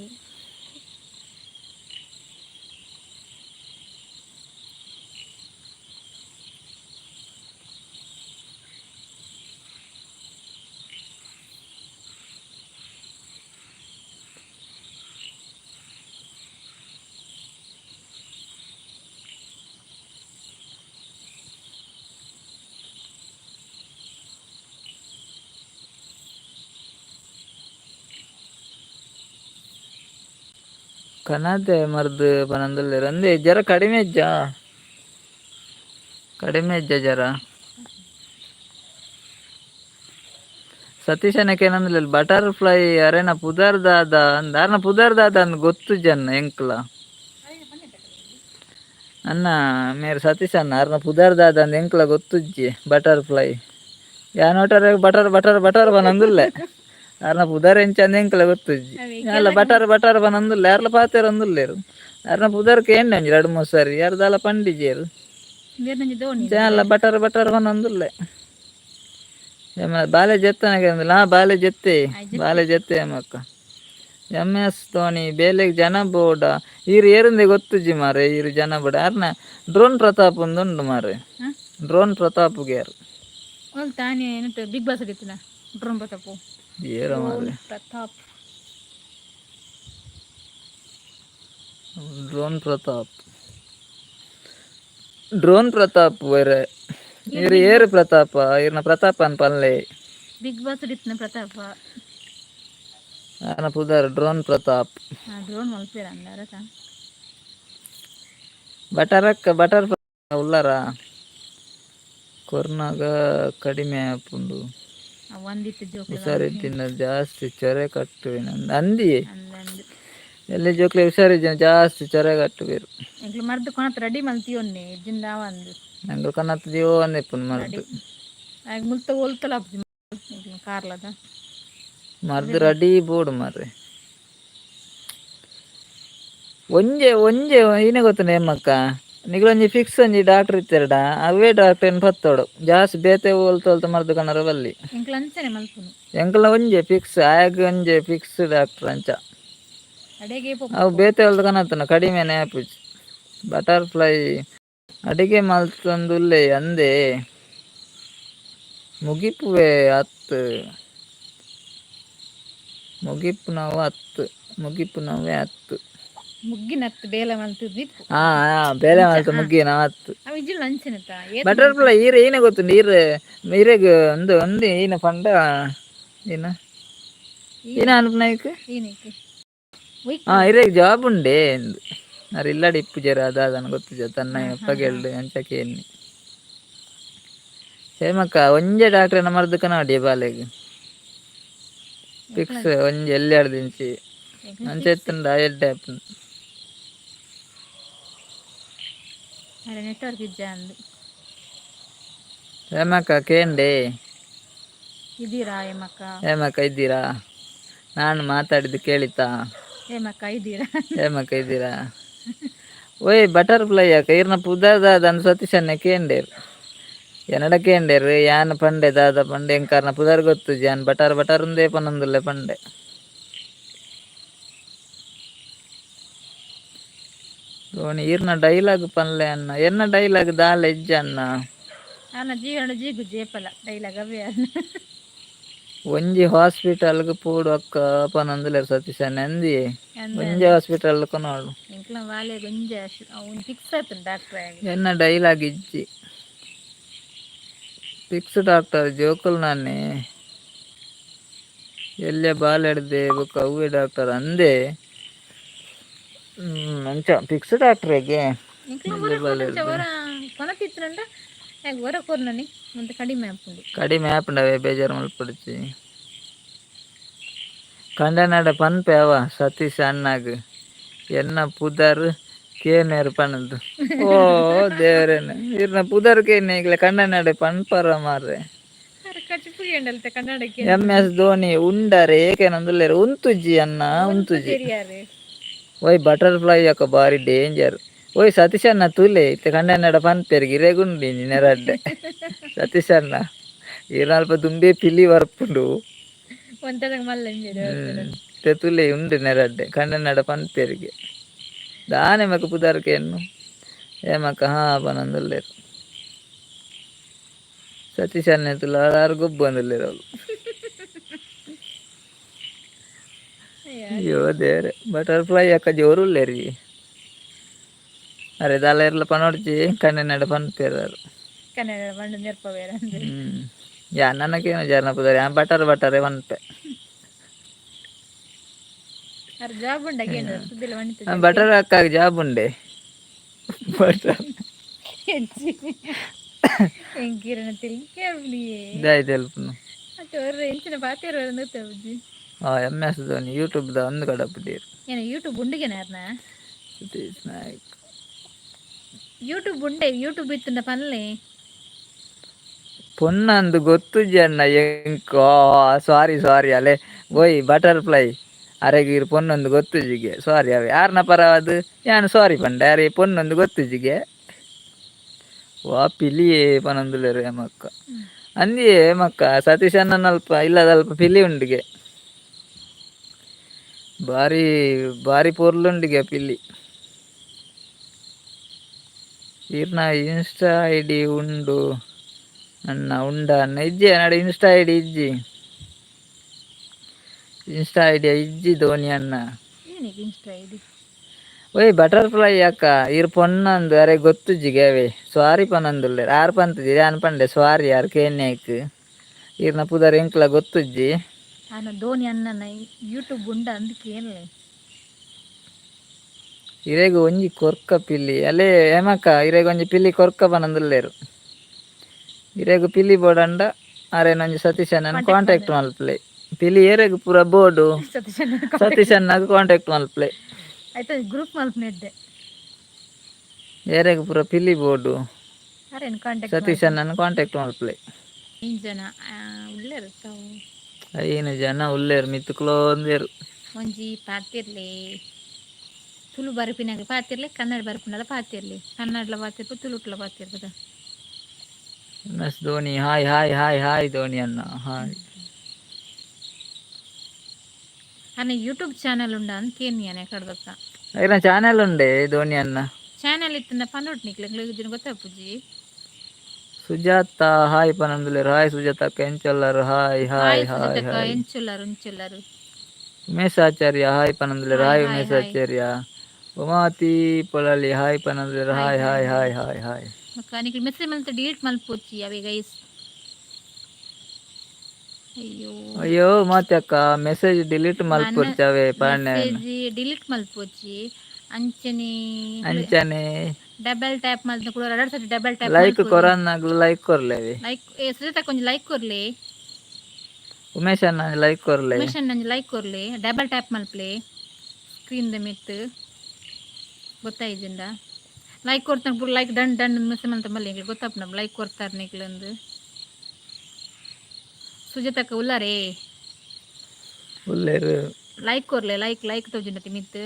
ಕನದೆ ಮರ್ದು ಪನಂದುಲ್ಲೇರು ಅಂದೆ ಜ್ವರ ಕಡಿಮೆ ಇಜ್ಜ ಜ್ವರ ಸತೀಶನಕ್ಕೆ ಏನಂದ್ರೆ ಬಟರ್ಫ್ಲೈ ಅರೆನ ಪುದರ್ದಾದ ಅಂದ ಪುದರ್ದಾದ ಅಂದ್ ಗೊತ್ತು ಜನ ಎಂಕ್ಲ ಅನ್ನ ಮೇರೆ ಸತೀಶ್ ಅನ್ನ ಅರ್ನ ಪುದರ್ದಾದ ಅಂದ್ ಎಂಕ್ಲ ಗೊತ್ತುಜ್ಜಿ ಬಟರ್ಫ್ಲೈ ಯಾನೋಟರ ಬಟರ್ ಬನಂದುಲ್ಲೆ ಅರ್ನ ಪುದರ್ ಎಂಚಂದ ಎಂಕ್ಲ ಗೊತ್ತುಜ್ಜಿ ಅಲ್ಲ ಬಟರ್ ಬನಂದುಲ್ಲೆ ಯಾರ್ಲ ಪಾತೆರ್ ಅಂದುಲ್ಲೇರು ಅರ್ನ ಪುದರ್ಕೆ ಎಣ್ಣೆ ಒಂಜಿ 2-3 ಸಾರಿ ಯಾರ್ದಾಲ ಪಂಡಿಜೇರು ಅಲ್ಲ ಬಟರ್ ಬನಂದುಲ್ಲೆ ಬಾಲೆ ಜೆತ್ತನಾಗೆ ಅಂದಿಲ್ಲ ಬಾಲೆ ಜೆತ್ತೆ ಅಮ್ಮಕ್ಕ MS ಧೋನಿ ಬೇಲೆಗ್ ಜನ ಬೋಡ ಈರು ಏರಂದೆ ಗೊತ್ತುಜಿ ಮಾರೆ ಈರು ಜನ ಬೋಡ ಯಾರನ್ನ ಡ್ರೋನ್ ಪ್ರತಾಪ್ ಒಂದುಂಡು ಮಾರೆ ಡ್ರೋನ್ ಪ್ರತಾಪ್ ಯಾರು ತಾನೇ ಬಿಗ್ ಬಾಸ್ ಅಡಿತನ ಡ್ರೋನ್ ಪ್ರತಾಪ್ ಏರೋ ಮಾರೆ ಡ್ರೋನ್ ಪ್ರತಾಪ್ ಬೇರೆ ಇವ್ರು ಏರು ಪ್ರತಾಪ ಇವ್ರನ್ನ ಪ್ರತಾಪ್ ಅನ್ಪಲ್ಲೆ ಬಿಗ್ ಬಾಸ್ ಅಡಿತನ ಪ್ರತಾಪ ಅರ್ನ ಪುದರ್ ಡ್ರೋನ್ ಪ್ರತಾಪ್ ಡ್ರೋನ್ ಮಲ್ಪೇರ ಅಂದಾರ ಬಟರ್ ಉಳ್ಳಾರ ಕೊರ್ನಾಗ ಕಡಿಮೆ ಆಪುಂಡು ಹುಷಾರಿದ್ದಿನ ಜಾಸ್ತಿ ಚೊರೆ ಕಟ್ಟುವೆ ಅಂದಿ ಎಲ್ಲಿ ಜೋಕ್ಲೆ ಹುಷಾರಿದ್ದಿನ ಜಾಸ್ತಿ ಚೊರೆ ಕಟ್ಟುವೇರು ಮರ್ದು ಕೊನತ್ ರೆಡಿ ಮಲ್ತಿಯೊನ್ನೆ ಜಿಂದಾವ ಅಂದು ನಂಗೆ ಕನ್ನತ್ತಿದೆಯೋ ಅಂದಿಪ್ಪು ಮರ್ದು ಮುಲ್ತ ಹೋಲ್ತಲ ಕಾರ್ಲದ ಮರ್ದು ರೆಡಿ ಬೋಡು ಮಾರ್ರೆ ಒಂಜೆ ಒಂಜೆ ಈನೆ ಗೊತ್ತುಂಡು ಎಮ್ಮಕ್ಕ ನಿಗಳೊಂಜಿ ಫಿಕ್ಸ್ ಒಂಜಿ ಡಾಕ್ಟರ್ ಇತ್ತೆರಡ ಅವೇ ಡಾಕ್ಟರ್ ಏನು ಪತ್ತೋಡು ಜಾಸ್ತಿ ಬೇತೆ ಓಲ್ತೋಲ್ತ ಮರ್ದು ಕಣರ ಬಲ್ಲಿ ಎಂಕ್ಲ ಅಂಚನೆ ಮಲ್ಪುನು ಎಂಕಲ್ನ ಒಂಜೆ ಫಿಕ್ಸ್ ಆಯಗ್ ಒಂಜೆ ಫಿಕ್ಸ್ ಡಾಕ್ಟರ್ ಅಂಚ ಅಡೆಗೆ ಅವು ಪೊಪ್ಪು ಬೇತೆ ಹೊಲ್ದು ಕನತ್ತನ ಕಡಿಮೆನೆ ಆಪುಜಿ ಬಟರ್ಫ್ಲೈ ಅಡಿಗೆ ಮಲ್ತೊಂದುಲ್ಲೆ ಅಂದೆ ಮುಗಿಪುವೆ ಅತ್ತು ಮುಗಿಪು ನಾವು 10 ಮುಗಿಪು ನಾವೇ 10 ಮುಗ್ಗಿನತ್ತು ಬೇಲೆ ಮಲ್ತಿದ್ದಿಪ್ಪು ಹಾ ಬೇಲೆ ಮಲ್ತು ಮುಗ್ಗಿ ನಾವು 10 ಅವು ಇಜ್ಜಿಲು ಅಂಚೆನತ ಬಟರ್ಫ್ಲೈ ಈರ ಏನೇ ಗೊತ್ತುಂಡು ಈರೆಗ್ ಒಂದು ಈನ ಪಂಡ ಏನ ಏನ ಅನ್ಪನಾಯ್ಕ್ ಏನಕ್ಕೆ ಇರೆಗ್ ಜಾಬ್ ಉಂಡೆ ಅರೆ ಇಲ್ಲಡಿ ಇಪ್ಪು ಜರ ಅದಾದನ ಗೊತ್ತು ತನ್ನ ಪಗೆಲ್ಡು ಅಂಚಕ್ಕೆ ಎನ್ನಿ ಹೇಮಕ್ಕ ಒಂಜೆ ಡಾಕ್ಟರ್ನ ಮರ್ದಕ ನೋಡಿ ಬಾಲೆಗ್ ಫಿಕ್ಸ್ ಒಂಜಿ ಎಲ್ಲಿ ದಿಂಚಿ ಅಂಚೆ ಎತ್ತುಂಡ ಎಡ್ಡೆ ಆಪುಂಡು ನೆಟ್ವರ್ಕ್ ಇಜ್ಜ ಅಂದು ಹೇಮಕ್ಕ ಕೇಂಡೆ ಇದ್ದೀರಾ ಏಮಕ್ಕ ಹೇಮಕ್ಕ ಇದ್ದೀರಾ ನಾನು ಮಾತಾಡಿದ್ದು ಕೇಳಿತಾ ಏಮಕ್ಕ ಇದ್ದೀರಾ ಹೇಮಕ್ಕ ಇದ್ದೀರಾ ಓಯ್ ಬಟರ್ಫ್ಲೈ ಯಾಕ ಇರ್ನ ಪುದಾದ ಸತೀಶನ್ನ ಕೇಂಡೇರು ಎನ್ನಡ ಕೇಂಡೇರು ಯಾನ್ ಪಂಡೆ ದಾದ ಪಂಡೆ ಎಂಕಾರ್ನ ಪುದಾರ್ ಗೊತ್ತು ಯಾನ್ ಬಟಾರ್ ಉಂದೇ ಪನೊಂದುಲ್ಲೆ ಪಂಡೆ ಧೋನಿ ಈರ್ನ ಡೈಲಾಗ್ ಪನ್ಲೆ ಅನ್ನ ಎನ್ನ ಡೈಲಾಗ್ ದಾಲ ಇಜ್ಜ ಅನ್ನ ಅನ್ನ ಜೀವನ ಜೀಗು ಜೇಪಲ ಡೈಲಾಗ್ ಅವೇ ಒಂಜಿ ಹಾಸ್ಪಿಟಲ್ಗ್ ಪೋಡು ಅಕ್ಕ ಪನೊಂದುಲ್ಲೆರ್ ಸತೀಶನ್ನ ಅಂದಿ ಒಂಜಿ ಹಾಸ್ಪಿಟಲ್ ಕೊನೋಡು ಎಂಕ್ಲ ವಾಲೆ ಗೊಂಜೆ ಅವ್ನು ಫಿಕ್ಸ್ ಆತನು ಡಾಕ್ಟ್ರ್ ಎನ್ನ ಡೈಲಾಗ್ ಇಜ್ಜಿ ಫಿಕ್ಸ್ ಡಾಕ್ಟರ್ ಜೋಕುಲ್ ನಾನಿ ಎಲ್ಲೆ ಬಾಲೆಡ್ದೆ ಬೊಕ ಅವ್ವೆ ಡಾಕ್ಟರ್ ಅಂದೆ ಅಂಚ ಫಿಕ್ಸ್ ಡಾಕ್ಟ್ರಿಗೆ ಕೊನತಿತ್ತಂಡ ಹೊರ ಕೊರ್ನನಿ ಮತ್ತೆ ಕಡಿಮೆ ಆಪುಂಡವೆ ಬೇಜಾರು ಮಲ್ಪೊಡಿಚಿ ಕಂಡನಾಡ ಪನ್ಪೆ ಅವ ಸತೀಶ್ ಅಣ್ಣಗ್ ಎನ್ನ ಪುದರ್ ಕೇನೇರು ಪನದು ಓ ದೇವರೇನೆ ಇರ್ನ ಪುದರ್ ಕೇನೆ ಈಗಲ ಕಂಡನಾಡೆ ಪನ್ಪರ ಮಾರ್ರೆ MS ಧೋನಿ ಉಂಡರೆ ಏಕೆನಂದುಲ್ಲೆರ್ ಉಂತುಜ್ಜಿ ಅನ್ನ ಉಂತುಜಿ ಓಯ್ ಬಟರ್ಫ್ಲೈ ಯಾಕ ಬಾರಿ ಡೇಂಜರ್ ಓಯ್ ಸತೀಶ್ ಅಣ್ಣ ತೂಲೆ ಇತ್ತೆ ಕಂಡನಾಡ ಪನ್ಪೆರ್ಗಿ ಇರೆಗುಂಡಿ ನೆರಡ್ಡೆ ಸತೀಶ್ ಅಣ್ಣ ಈರ್ನಲ್ಪ ದುಂಬೆ ಪಿಲಿ ಬರ್ಪುಂಡು ತೆತುಲೆ ಉಂಡು ನೆರಡ್ಡೆ ಕಂಡನಾಡ ಪನ್ಪೆರ್ಗೆ ದಾನೆ ಮಕ್ಕ ಪುದಾರ್ಕೆನ್ನು ಏಮಕ್ಕ ಹಾ ಪನೊಂದುಲ್ಲೆರ್ ಸತೀಶ್ ಅಣ್ಣ ತುಲ ಆರು ಗೊಬ್ಬು ಅಂದುಲ್ಲೆರ್ ಅವ್ಲು ಅಯ್ಯೋ ದೇವ್ರೆ ಬಟರ್ಫ್ಲೈ ಯಾಕ ಜೋರುಲ್ಲೆರಿ ಅರೆ ದಾಲ ಇರ್ಲ ಪನೊಡ್ಚಿ ಕಂಡನಾಡ ಪನ್ಪೆರಾರು ಯಾ ನನಗೇನು ಜನ ಪುದಾರ್ ಯಾನ್ ಬಟರ್ ಪನ್ಪೆ ಬಟರ್ ಅಕ್ಕಾಗ ಜಾಬ್ ಉಂಡೆ ಬಟರ್ ಇದಾಯ್ತು ಹೆಲ್ಪ್ನು MS ಧೋನಿ ಯೂಟ್ಯೂಬ್ ದ ಒಂದು ಕಡಪುಡೀರು ಯೂಟ್ಯೂಬ್ ಉಂಡಿಗೆನಾರ್ನ ಸತೀಶ್ ನಾಯಕ್ ಯೂಟ್ಯೂಬ್ ಉಂಡೆ ಯೂಟ್ಯೂಬ್ ಇತ್ತುಂಡ ಪನ್ಲೆ ಪೊನ್ನಂದು ಗೊತ್ತು ಜನ್ನ ಎಂಕೋ ಸಾರಿ ಅಲೆ ಓಯ್ ಬಟರ್ಫ್ಲೈ ಅರೆಗೀರು ಪೊನ್ನೊಂದು ಗೊತ್ತುಜಿಗೆ ಸಾರಿ ಅವೆ ಯಾರನ್ನ ಪರ ಅದು ಯಾನು ಸಾರಿ ಪಂಡೆ ಅರೆ ಪೊನ್ನೊಂದು ಗೊತ್ತುಜಿಗೆ ವಾ ಪಿಲಿಯೇ ಪನೊಂದುಲ್ಲೆರು ಏಮಕ್ಕ ಅಂದಿಯೇ ಮಕ್ಕ ಸತೀಶ್ ಅಣ್ಣನಲ್ಪ ಇಲ್ಲದಲ್ಪ ಪಿಲಿ ಉಂಡಿಗೆ ಬಾರಿ ಪೊರ್ಲುಂಡಿಗೆ ಪಿಲಿ ಈರ್ನ ಇನ್ಸ್ಟಾ ID ಉಂಡು ಅಣ್ಣ ಉಂಡ ಅಣ್ಣ ಇಜ್ಜಿ ನಾಡ ಇನ್ಸ್ಟಾ ID ಇಜ್ಜಿ ಧೋನಿ ಅಣ್ಣ ಓಯ್ ಬಟರ್ಫ್ಲೈ ಯಾಕ ಇರ್ ಪೊನ್ನಂದು ಅರೆ ಗೊತ್ತುಜ್ಜಿಗೆ ಅವೆ ಸ್ವಾರಿ ಪನೊಂದುಲ್ಲೆರ್ ಆರು ಪಂತಜಿ ಯಾನ್ ಪಂಡೆ ಸ್ವಾರಿ ಯಾರು ಕೇನ್ಯಾಕ್ ಇರ್ನ ಪುದರ್ ಎಂಕ್ಲ ಗೊತ್ತುಜ್ಜಿ ಧೋನಿ ಅಣ್ಣನ ಯೂಟ್ಯೂಬ್ ಉಂಡ ಅಂದಕ್ಕೆ ಇರೆಗ್ ಒಂಜಿ ಕೊರ್ಕ ಪಿಲಿ ಅಲ್ಲೇ ಏಮಕ್ಕ ಇರೆಗ್ ಒಂಜಿ ಪಿಲಿ ಕೊರ್ಕ ಪನೊಂದುಲ್ಲೆರು ಇರೆಗ್ ಪಿಲಿ ಬೋಡಂಡ ಅರೆನೊಂಜಿ ಸತೀಶ್ ಅಣ್ಣನ ಕಾಂಟ್ಯಾಕ್ಟ್ ಮಲ್ಪಲೆ ಪಿಲಿ ಏರೆಗ್ ಪೂರ ಬೋಡು ಸತೀಶ್ ಅಣ್ಣಗ್ ಕಾಂಟ್ಯಾಕ್ಟ್ ಮಲ್ಪಲೆ ಗ್ರೂಪ್ ಮಲ್ಪನೆಡ್ಡೆ ಏರೆಗ್ ಪೂರ ಪಿಲಿ ಬೋಡು ಸತೀಶ್ ಅಣ್ಣನ ಕಾಂಟ್ಯಾಕ್ಟ್ ಮಲ್ಪಲೆ ಐನು ಜನ ಉಲ್ಲೇರು ಮಿತ್ತುಕ್ಲೋಂದೇರು ಒಂಜಿ ಪಾತಿರ್ಲಿ ತುಳು ಬರಪಿನಾಗ ಪಾತಿರ್ಲಿ ಕನ್ನಡ ಬರಪಿನಲ್ಲ ಪಾತಿರ್ಲಿ ಕನ್ನಡಲ ಪಾತಿರ್ಪು ತುಳುಟ್ಲ ಪಾತಿರ್ಪದ MS Dhoni hi hi hi hi Dhoni ಅಣ್ಣ ಹಾಯ್. అన్న యూట్యూబ్ ఛానల్ ఉండా అంతేని అనే కడదక్క అయినా ఛానల్ ఉండే ధోని అన్న ఛానల్ ఇస్తున్న పన్నోటి నీకు దీని ಗೊತ್ತಾ ಪೂಜಿ ಸುಜಾತ ಹಾಯ್ ಪನಂದುಲೇರು ಹಾಯ್ ಸುಜಾತ ಕೆಂಚೊಲ್ಲರು ಹಾಯ್ ಹಾಯ್ ಹಾಯ್ ಹಾಯ್ ಎಂಚುಲ್ಲರು ಉಮೇಶ್ ಆಚಾರ್ಯ ಹಾಯ್ ಪನಂದುಲೇರು hi hi hi Umesh hi Acharya ಉಮಾತಿ ಪೊಳಲಿ ಹಾಯ್ ಪನಂದುಲೇರು hi hi hi hi hi ಅಕ್ಕ ನೀನು ಮೆಸೇಜ್ ಮಲ್ತ ಡಿಲೀಟ್ ಮಲ್ಪೋಚಿ ಅವೆ ಗೈಸ್ ಅಯ್ಯೋ ಅಯ್ಯೋ ಮತ್ತೆ ಅಕ್ಕ ಮೆಸೇಜ್ ಡಿಲೀಟ್ ಮಲ್ಪುರ್ಚವೆ ಪಾಂಡೆ ಮೆಸೇಜ್ ಡಿಲೀಟ್ ಮಲ್ಪೋಚಿ ಅಂಚನೆ ಅಂಚನೆ ಡಬಲ್ ಟ್ಯಾಪ್ ಮಲ್ತ ಕೂಡ ಎರಡು ಸತಿ ಡಬಲ್ ಟ್ಯಾಪ್ ಲೈಕ್ ಕೊರನ್ನಾಗ್ಲು ಲೈಕ್ ಕೊರ್ಲೇವಿ ಲೈಕ್ ಸುಜಾತ ಕೊಂಚ ಲೈಕ್ ಕೊರ್ಲಿ ಉಮೇಶ್ ಅಣ್ಣ ಲೈಕ್ ಕೊರ್ಲೆ ಉಮೇಶ್ ಅಣ್ಣ ಲೈಕ್ ಕೊರ್ಲಿ ಡಬಲ್ ಟ್ಯಾಪ್ ಮಲ್ಪ್ಲೆ ಸ್ಕ್ರೀನ್ ದ ಮಿತ್ ಗೊತ್ತಾಯ್ದಿಂದ ಲೈಕ್ ಕೊಡ್ತಾನೆ ಪೂರ ಲೈಕ್ ದಂಡ್ ದಂಡ್ ಮೆಸೇಜ್ ಅಂತ ಮಲ್ಲಿ ಎಂಗ್ಲಿಗೆ ಗೊತ್ತಪ್ಪ ನಮ್ಮ ಲೈಕ್ ಕೊಡ್ತಾರೆ ನಿಕ್ಲಂದು ಸುಜಾತಕ್ಕ ಉಲ್ಲಾರೇ ಉಲ್ಲೇರು ಲೈಕ್ ಕೊರ್ಲೆ ಲೈಕ್ ಲೈಕ್ ತೋಜಿಂಡತಿ ಮಿತ್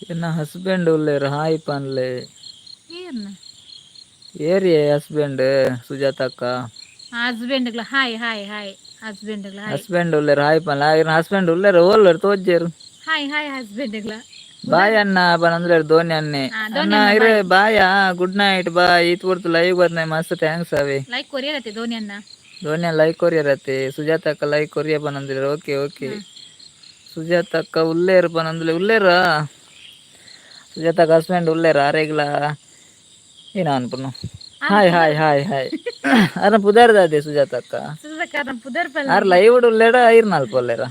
ಎನ್ನ ಹಸ್ಬೆಂಡ್ ಉಲ್ಲೇರು ಹಾಯ್ ಪನ್ಲೆ ಏನ ಏರಿಯೇ ಹಸ್ಬೆಂಡ್ ಸುಜಾತ ಅಕ್ಕ ಹಸ್ಬೆಂಡ್ಗಳ ಹಾಯ್ ಹಾಯ್ ಹಾಯ್ ಹಸ್ಬೆಂಡ್ಗಳ ಹಾಯ್ ಹಸ್ಬೆಂಡ್ ಉಲ್ಲೇರು ಹಾಯ್ ಪನ್ಲೆ ಆಗಿನ ಹಸ್ಬೆಂಡ್ ಉಲ್ಲೇರು ಓಲ್ಲರು ತೋಜ್ಜೇರು ಹಾಯ್ ಹಾಯ್ ಹಸ್ಬೆಂಡ್ಗಳ ಬಾಯ್ ಅಣ್ಣ ಪನಂದ್ಲೇರು ಧೋನಿ ಅನ್ನೆ ಅಣ್ಣ ಇರೆ ಬಾಯ ಗುಡ್ ನೈಟ್ ಬಾಯ್ ಈತ್ ಬರ್ತು ಲೈವ್ ಬರ್ನ ಮಸ್ತ್ ಥ್ಯಾಂಕ್ಸ್ ಅವೆ ಲೈಕ್ ಕೊರಿಯರತ್ತೆ ಧೋನಿ ಅಣ್ಣ ಧೋನಿ ಲೈಕ್ ಕೊರಿಯರತ್ತೆ ಸುಜಾತ ಅಕ್ಕ ಲೈಕ್ ಕೊರಿಯ ಪನಂದ್ಲೇರು ಓಕೆ ಓಕೆ ಸುಜಾತ ಅಕ್ಕ ಉಲ್ಲೇರು ಪನಂದ್ಲೆ ಉಲ್ಲೇರ ಸುಜಾತ ಅಕ್ಕ ಹಸ್ಬೆಂಡ್ ಉಲ್ಲೇರ ಆರೆಗ್ಲ ಏನ ಅನ್ಪುನು ಹಾಯ್ ಹಾಯ್ ಹಾಯ್ ಹಾಯ್ ಅರ್ನ ಪುದಾರ್ದಾದೆ ಸುಜಾತ ಅಕ್ಕ ಸುಜಾತ ಪುದರ್ ಪಲ್ ಆರ್ ಲೈವ್ ಉಲ್ಲೇರ ಐರ್ನ ಅಲ್ಪ ಉಲ್ಲೇರ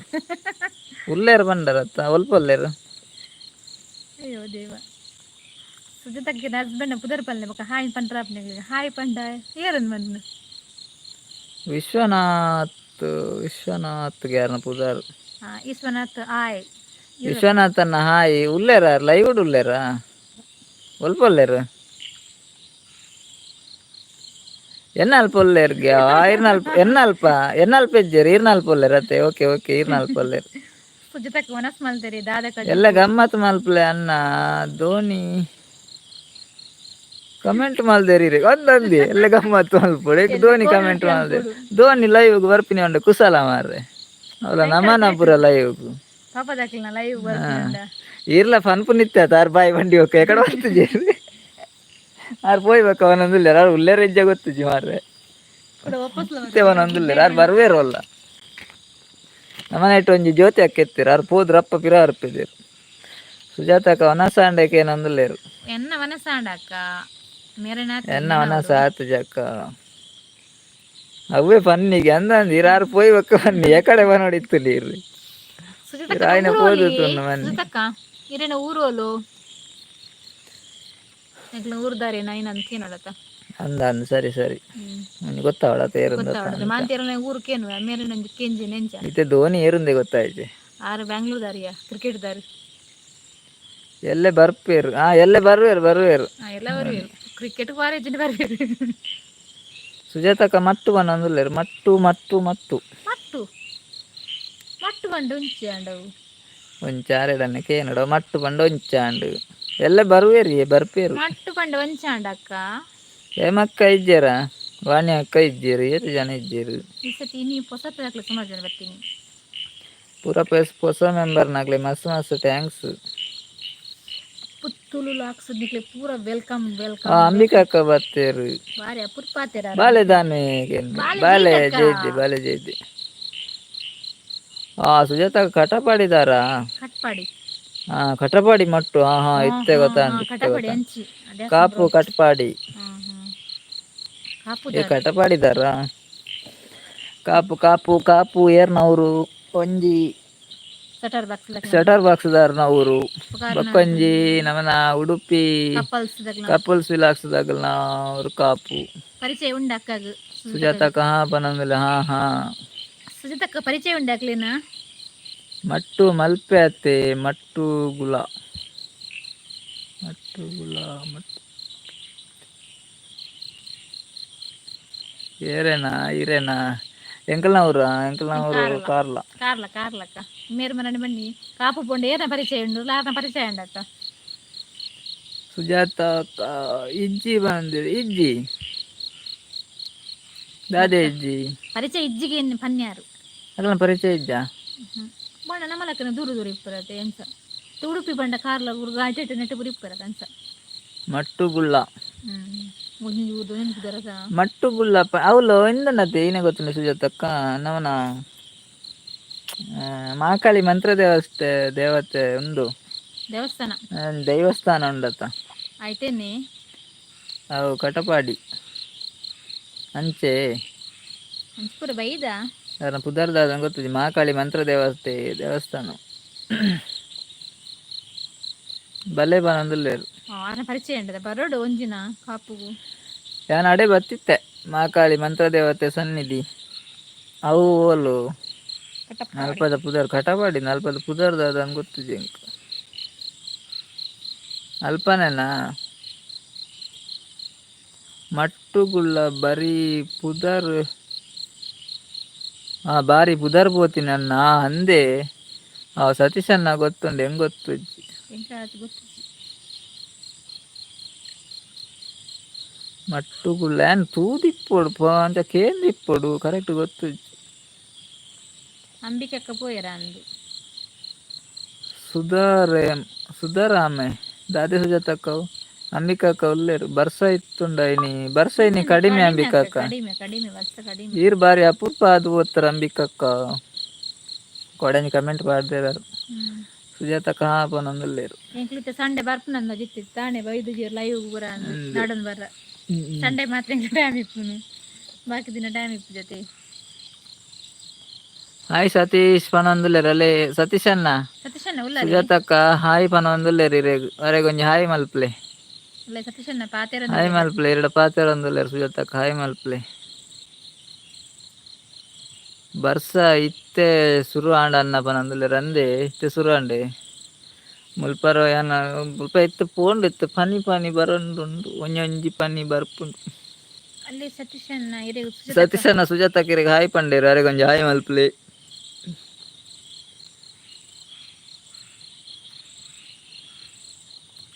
ಉಲ್ಲೇರು ಬಂಡರತ್ತ ಒಲ್ಪ ಉಲ್ಲೇರು ಅಯ್ಯೋ ದೇವ ಸುಜಾತಕ್ಕೆ ಹಸ್ಬೆಂಡ್ ಪುದರ್ ಪಲ್ಲೆ ಬಕ ಹಾಯ್ ಪಂಡ್ರಾಪ್ನಿಗೆ ಹಾಯ್ ಪಂಡ ಏರನ್ ಬಂದು ವಿಶ್ವನಾಥ್ ವಿಶ್ವನಾಥ್ಗೆ ಯಾರನ್ನ ಪುದಾರ್ ವಿಶ್ವನಾಥ್ ಹಾಯ್ ವಿಶ್ವನಾಥನ್ನ ಹಾಯ್ ಉಲ್ಲೇರ ಲೈವ್ ಉಲ್ಲೇರ ಒಲ್ಪ ಉಲ್ಲೇರು ಎನ್ನಲ್ಪ ಉಲ್ಲೇರ್ಗೆ ಇರ್ನಲ್ಪ ಎನ್ನಲ್ಪ ಇಜ್ಜೇರು ಈರ್ನಲ್ಪ ಉಲ್ಲೇರತ್ತೆ ಓಕೆ ಓಕೆ ಈರ್ನಲ್ಪ ಉಲ್ಲೇರು ಸುಜಾತಕ್ಕೆ ಮನಸ್ ಮಲ್ತೇರಿ ದಾದ ಎಲ್ಲ ಗಮ್ಮತ್ ಮಲ್ಪಲೆ ಅನ್ನ ಧೋನಿ ಕಮೆಂಟ್ ಮಲ್ದೇರಿ ಒಂದೊಂದಿ ಎಲ್ಲ ಗಮ್ಮತ್ ಮಲ್ಪಡೆ ಧೋನಿ ಕಮೆಂಟ್ ಮಲ್ದೆ ಧೋನಿ ಲೈವ್ ಬರ್ಪಿನಿ ಉಂಡೆ ಕುಶಲ ಮಾರ್ರೆ ಅವಳ ನಮನಪುರ ಲೈವ್ ಪಾಪ ದಾಖಲಿನ ಲೈವ್ ಇರ್ಲ ಫನ್ಪು ನಿತ್ಯ ತಾರ್ ಬಾಯಿ ಬಂಡಿ ಹೋಗ ಎಕಡೆ ಬರ್ತಿಜಿ ಆರ್ ಪೋಯ್ಬೇಕ ಅವನೊಂದಿಲ್ಲ ಯಾರು ಉಲ್ಲೇರ ಇಜ್ಜ ಗೊತ್ತಿಜಿ ಮಾರ್ರೆ ಮತ್ತೆ ಅವನೊಂದಿಲ್ಲ ಯಾರು ಬರ್ವೇರಲ್ಲ ನಮ್ಮನೆ ಇಟ್ಟು ಒಂಜಿ ಜ್ಯೋತಿ ಅಕ್ಕೆತ್ತೀರ ಅವ್ರು ಪೋದ್ರು ಅಪ್ಪ ಪಿರ ಅರ್ಪಿದ್ದೀರು ಸುಜಾತಕ್ಕ ವನಸಾಂಡಕ್ಕೆ ಏನಂದಿಲ್ಲೇರು ಎನ್ನ ವನಸಾಂಡಕ್ಕ ಎನ್ನ ವನಸ ಆತು ಜಕ್ಕ ಅವೇ ಪನ್ನಿಗೆ ಅಂದಂದಿರ ಯಾರು ಪೋಯ್ಬೇಕ ಬನ್ನಿ ಎಕಡೆ ಬನೋಡಿತ್ತು ನೀರ್ರಿ ರಾಯಿನ ಪೋದು ಮನೆ ಇರೇನ ಊರೋಲು ಊರ್ದಾರೆ ನೈನ್ ಅಂತ ನೋಡತ್ತ ಅಂದ ಸರಿ ಸರಿ ಗೊತ್ತಾವಳ ತೇರು ಮಾಂತೇರನ ಊರ್ಕೇನು ಮೇರೆ ನಂಜಿ ಕೆಂಜಿ ನೆಂಚ ಮತ್ತೆ ಧೋನಿ ಏರುಂದೆ ಗೊತ್ತಾಯ್ತು ಆರು ಬ್ಯಾಂಗ್ಳೂರ್ ದಾರಿಯ ಕ್ರಿಕೆಟ್ ದಾರಿ ಎಲ್ಲೇ ಬರ್ಪೇರು ಎಲ್ಲೇ ಬರ್ವೇರು ಎಲ್ಲ ಬರ್ವೇರು ಕ್ರಿಕೆಟ್ ಬಾರಿ ಜನ ಬರ್ವೇರು ಸುಜಾತಕ್ಕ ಮಟ್ಟು ಬಂದು ಮಟ್ಟು ಮಟ್ಟು ಮಟ್ಟು ಮಟ್ಟು ಮಟ್ಟು ಬಂಡು ಉಂಚಿ ಅಂಡವು ಒಂಚಾರೆಡನ್ನ ಕೇನಡ ಮಟ್ಟು ಬಂಡು ಒಂಚಾಂಡು ಎಲ್ಲ ಬರ್ವೇರಿ ಬರ್ಪೇರು ಮಟ್ಟು ಬಂಡು ಒಂಚಾಂಡಕ್ಕ ಏಮಕ್ಕ ಇಜ್ಜೇರ ವಾಣಿ ಅಕ್ಕ ಇಜ್ಜೇರು ಎಷ್ಟು ಜನ ಇಜ್ಜೇರು ಈ ಸತಿ ನೀವು ಹೊಸ ತರಕ್ಲೆ ಸುಮಾರು ಜನ ಬರ್ತೀನಿ ಪೂರ ಹೊಸ ಮೆಂಬರ್ನಾಗ್ಲಿ ಮಸ್ತ್ ಮಸ್ತ್ ಥ್ಯಾಂಕ್ಸ್ ಪುತ್ತೂಲು ಹಾಕ್ಸೋದಿಕ್ಲೆ ಪೂರ ವೆಲ್ಕಮ್ ವೆಲ್ಕಮ್ ಅಂಬಿಕಾ ಅಕ್ಕ ಬರ್ತೇರು ಬಾರಿ ಅಪುರ್ ಪಾತೆರ ಬಾಲೆ ದಾನೆ ಬಾಲೆ ಜೈದೆ ಸುಜಾತ ಕಟಪಾಡಿದಾರ ಕಟ್ಪಾಡಿ ಕಟಪಾಡಿ ಮಟ್ಟು ಇತ್ತೆ ಗೊತ್ತಾ ಕಟಪಾಡಿ ಅಂಚಿ ಕಾಪು ಕಟ್ಪಾಡಿ ಕಟಪಾಡಿದಾರ ಕಾಪು ಕಾಪು ಕಾಪು ಏರ್ನವರು ಒಂಜಿ ಸೆಟರ್ ಬಾಕ್ಸ್ ಶಟರ್ ಬಾಕ್ಸ್ದಾರ್ನ ಊರು ಉಪಕಾರಣ ಬಕ್ಕೊಂಜಿ ನಮನ ಉಡುಪಿ ಕಪಲ್ಸ್ ದಕ್ಲ ಕಪಲ್ಸ್ ವಿಲಾಕ್ಸ್ದಾಗಲ್ನ ஒரு ಕಾಪು ಪರಿಚಯ ಉಂಡು ಅಕ್ಕಗ ಸುಜಾತಕ್ಕ ಹಾ ಪನಂದಿಲ್ಲ ಹಾ ಹಾ ಸುಜಿತಕ್ಕ ಪರಿಚಯ ಉಂಡು ಅಕ್ಲಿನ ಮಟ್ಟು ಮಲ್ಪೆ ಅತ್ತೆ ಮಟ್ಟು ಗುಲ ಮಟ್ಟು ಗುಲ ಮಟ್ಟು ಏರೇನಾ ಇರೇನಾ ಎಂಕಲ್ನ ಊರ ಎಂಕಲ್ನ ಊರು ಕಾರ್ಲ ಕಾರ್ಲಕ್ಕ ಮೇರು ಮನೆ ಬನ್ನಿ ಕಾಪು ಪೊಂಡು ಏನ ಪರಿಚಯ ಉಂಡು ಲಾರ್ನ ಪರಿಚಯ ಉಂಡಕ್ಕ ಸುಜಾತ ಇಜ್ಜಿ ಬಂದಿರಿ ಇಜ್ಜಿ ದಾದೆ ಇಜ್ಜಿ ಪರಿಚಯ ಇಜ್ಜಿಗೆ ಪನ್ಯಾರು ಅಲ್ಲ ಪರಿಚಯ ಇಜ್ಜ ಬಣ್ಣ ನಮ್ಮಲಕ್ಕನ ದೂರ ದೂರ ಇಪ್ಪರತ್ತೆ ಎಂಚ ಉಡುಪಿ ಬಂಡ ಕಾರ್ಲ ಗಾಜೆಟ್ ನೆಟ್ಟು ಪುರಿ ಇಪ್ಪರತ್ತೆ ಅಂಚ ಮಟ್ಟುಗುಳ್ಳ ಒಂದು ನೆನಪಿದರದ ಮಟ್ಟುಗುಳ್ಳ ಅವಳು ಎಂದನತ್ತೆ ಏನೇ ಗೊತ್ತಿಲ್ಲ ಸುಜಾತಕ್ಕ ನವನ ಮಹಾಕಾಳಿ ಮಂತ್ರ ದೇವತೆ ಉಂಡು ದೇವಸ್ಥಾನ ದೇವಸ್ಥಾನ ಉಂಡತ್ತ ಆಯ್ತೇನೆ ಅವು ಕಟಪಾಡಿ ಅಂಚೆ ಹಂಚ್ಪುರ ಬೈದ ಯಾರ ಪುದರ್ದಾದ ಗೊತ್ತಿದೆ ಮಹಾಕಾಳಿ ಮಂತ್ರ ದೇವಸ್ಥಾನ ಬಲ್ಲೆ ಬಾನಂದುಲ್ಲೇರು ಪರಿಚಯ ಉಂಟದ ಬರೋಡು ಒಂಜಿನ ಕಾಪುಗು ಯಾನ್ ಅಡೆ ಬತ್ತಿತ್ತೆ ಮಹಾಕಾಳಿ ಮಂತ್ರ ದೇವತೆ ಸನ್ನಿಧಿ ಅವು ಓಲು ನಲ್ಪದ ಪುದರ್ ಕಟಪಾಡಿ ನಲ್ಪದ ಪುದರ್ದಾದ ಗೊತ್ತಿದೆ ಅಂಕ ಅಲ್ಪನೇನಾ ಮಟ್ಟುಗುಳ್ಳ ಬರೀ ಪುದರ್ ಬಾರಿ ಪುದರ್ ಪೋತಿ ನನ್ನ ಅಂದೆ ಸತೀಶನ್ನ ಗೊತ್ತುಂಡು ಹೆಂಗ್ ಗೊತ್ತು ಮಟ್ಟುಗುಳ್ಳ ಏನ್ ತೂದಿಪ್ಪೊಡು ಅಂತ ಕೇಂದಿಪ್ಪೊಡು ಕರೆಕ್ಟ್ ಗೊತ್ತು ಅಂಬಿಕಕ್ಕ ಪೋಯರ ಅಂದು ಸುಧಾರಾಮೆ ದಾದೆ ಸುಜಾತಕ್ಕವು ಅಂಬಿಕಕ್ಕ ಉಲ್ಲೇರು ಬರ್ಸ ಇತ್ತುಂಡೈನಿ ಬರ್ಸೈನಿ ಕಡಿಮೆ ಅಂಬಿಕಕ್ಕ ಕಡಿಮೆ ವರ್ಷ ಕಡಿಮೆ ಈರ್ ಬಾರಿ ಅಪೂರ್ವ ಅದು ಓದ್ತಾರ ಅಂಬಿಕಕ್ಕ ಕೊಡನಿ ಕಮೆಂಟ್ ಮಾಡ್ದಿರಾರು ಸುಜಾತಕ್ಕ ಹಾ ಪನೊಂದುಲ್ಲೇರು ಎಂಕ್ಲಿತ ಸಂಡೆ ಬರ್ಪನಂದ ಜಿತ್ತಿತ್ತು ತಾಣೆ ಬೈದು ಲೈವ್ ಬರ ನಾಡನ್ ಬರ್ರ ಸಂಡೆ ಮಾತ್ರ ಟೈಮ್ ಇಪ್ಪುನು ಬಾಕಿ ದಿನ ಟೈಮ್ ಇಪ್ಪು ಜೊತೆ ಹಾಯ್ ಸತೀಶ್ ಪನೊಂದುಲ್ಲೇರು ಅಲ್ಲೇ ಸತೀಶನ್ನ ಸುಜಾತಕ್ಕ ಹಾಯ್ ಪನೊಂದುಲ್ಲೇರು ಇರೇಗು ಅರೆಗೊಂಜಿ ಹಾಯ್ ಮಲ್ಪ್ಲೆ ಸತೀಶನ್ನ ಪಾತೆರ ಹಾಯ್ ಮಲ್ಪ್ಲೆ ಎರಡು ಪಾತೆರ ಒಂದುಲ್ಲೇರು ಸುಜಾತಕ್ಕ ಹಾಯ್ ಮಲ್ಪ್ಲೆ ಬರ್ಸ ಇತ್ತೆ ಸುರು ಆಂಡ ಅನ್ನ ಪನೊಂದುಲ್ಲೇರು ಅಂದೆ ಇತ್ತೆ ಸುರು ಆಂಡೆ ಮುಲ್ಪರ ಏನ ಮುಲ್ಪ ಇತ್ತು ಪೋಂಡು ಇತ್ತು ಪನಿ ಪನಿ ಬರೋಂದುಂಡು ಒಂಜಿ ಪನಿ ಬರ್ಪುಂಡು ಅಲ್ಲಿ ಸತೀಶನ್ನ ಸುಜಾತಕ್ಕ ಇರೆಗ್ ಹಾಯ್ ಪಂಡೇರು ಅರೆಗೊಂಜಿ ಹಾಯ್ ಮಲ್ಪ್ಲೆ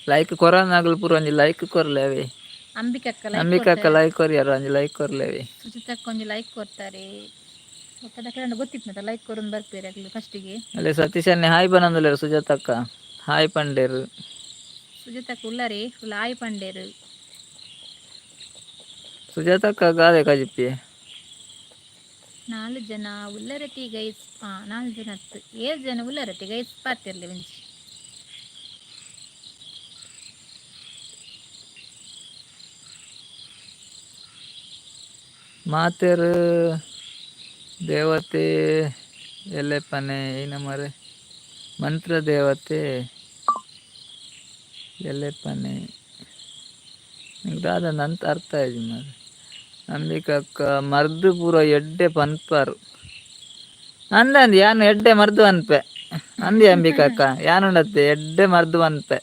ಲೈಕ್ ಕೊರನಾಗಲು ಪೂರ ಒಂಜಿ ಲೈಕ್ ಕೊರ್ಲೇವೆ ಅಂಬಿಕಕ್ಕ ಲೈಕ್ ಕೊರಿಯಾರ ಒಂಜಿ ಲೈಕ್ ಕೊರ್ಲೇವೆ ಸುಜಿತಕ್ಕ ಒಂಜಿ ಲೈಕ್ ಕೊಡ್ತಾರೆ ಗೊತ್ತಿತ್ತು ಲೈಕ್ ಕೊರೊಂದು ಬರ್ಪೇರಿ ಆಗ್ಲಿ ಫಸ್ಟಿಗೆ ಅಲ್ಲೇ ಸತೀಶನ್ನೇ ಹಾಯ್ ಪನೊಂದುಲ್ಲೇರು ಸುಜಾತಕ್ಕ ಹಾಯ್ ಪಂಡೇರು ಸುಜಿತಕ್ಕ ಉಳ್ಳರಿ ಫುಲ್ ಹಾಯ್ ಪಂಡೇರು ಸುಜಾತಕ್ಕ ಗಾದೆ ಕಜಿಪ್ಪಿ 4 ಜನ ಉಳ್ಳರಟಿ ಗೈಸ್ 4 ಜನ 7 ಜನ ಉಳ್ಳರಟಿ ಗೈಸ್ ಪಾತಿರ್ಲಿ ವೆಂಚಿ ಮಾತೇರು ದೇವತೆ ಎಲ್ಲೆಪ್ಪನೆ ಏನ ಮರೆ ಮಂತ್ರ ದೇವತೆ ಎಲ್ಲೆಪ್ಪನೆ ನಿಂಗೆ ದಾದಂದು ಅಂತ ಅರ್ಥ ಆಯ್ತು ಮರೆ ಅಂಬಿಕಕ್ಕ ಮರ್ದು ಪೂರ ಎಡ್ಡೆ ಪನ್ಪಾರು ಅಂದಂದು ಯಾನು ಎಡ್ಡೆ ಮರ್ದು ಅನ್ಪೆ ಅಂದಿ ಅಂಬಿಕಕ್ಕ ಯಾನುಂಡತ್ತೆ ಎಡ್ಡೆ ಮರ್ದು ಅನ್ಪೆ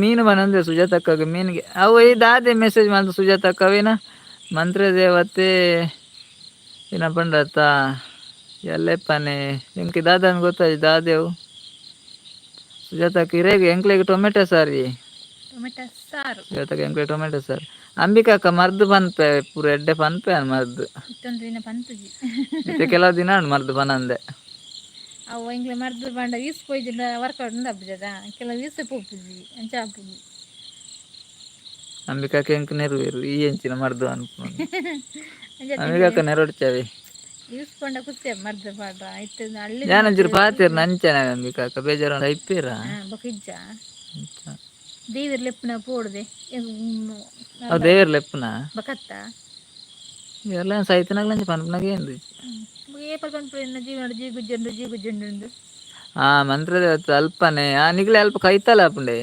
ಮೀನು ಬಂದ್ರೆ ಸುಜಾತಕ್ಕ ಮೀನಿಗೆ ಅವು ದಾದೆ ಮೆಸೇಜ್ ಮಾಡಿದ್ರು ಸುಜಾತಕ್ಕವೇನ ಮಂತ್ರ ದೇವತೆ ಏನ ಪಂಡತ್ತ ಎಲ್ಲೆಪ್ಪನೆ ಎಂಕಿ ದಾದನ್ ಗೊತ್ತಾಯ್ತು ದಾದೇವು ಸುಜಾತಕ್ಕ ಇರೇಗ ಎಂಕ್ಲೆಗೆ ಟೊಮೆಟೊ ಸಾರಿ ಸುಜಾತಕ್ಕ ಎಂಕ್ಲೆ ಟೊಮೆಟೊ ಸಾರು ಅಂಬಿಕಕ್ಕ ಮರ್ದು ಪನ್ಪೆ ಪೂರ ಎಡ್ಡೆ ಪನ್ಪೆ ಅನ್ ಮರ್ದು ಕೆಲವು ದಿನ ಮರ್ದು ಪನಂದೆ ಅವು ಎಂಕ್ಲೆ ಮರ್ದು ಬಂಡ ವೀಸ್ ಪೋಯ್ಜಿಂದ ವರ್ಕೌಟ್ ಹಬ್ಬಜದ ಕೆಲವು ವೀಸ ಪೋಪುಜಿ ಅಂಚ ಹಾಪುಜಿ ಅಂಬಿಕಕ್ಕ ಎಂಕ್ ನೆರವೇರು ಈ ಎಂಚಿನ ಮರ್ದು ಅನ್ಕೊಂಡು ಅಂಬಿಕಕ್ಕ ನೆರಡ್ಚವೆ ವೀಸ್ ಪಂಡ ಕುಸ್ತಿ ಮರ್ದು ಪಾಡ ಆಯ್ತು ಹಳ್ಳಿ ಯಾನಂಜರು ಪಾತಿರ್ ನಂಚನ ಅಂಬಿಕಕ್ಕ ಬೇಜಾರ ಐಪೇರ ಬಕಿಜ್ಜ ದೇವಿರ್ ಲೆಪ್ಪನ ಪೋಡ್ದೆ ದೇವರ್ ಲೆಪ್ಪನ ಬಕತ್ತ ಎಲ್ಲ ಸೈತನಾಗ್ಲಂಚ ಪನ್ಪನಾಗ ಏನು ఏ పని జీ గుజ్జండు ಮಂತ್ರದೇವತೆ ಅಲ್ಪನೆ ನಿಗ್ಲೆ ಅಲ್ಪ ಕೈತಲ್ಲ ಅಪ್ಪಂಡೆ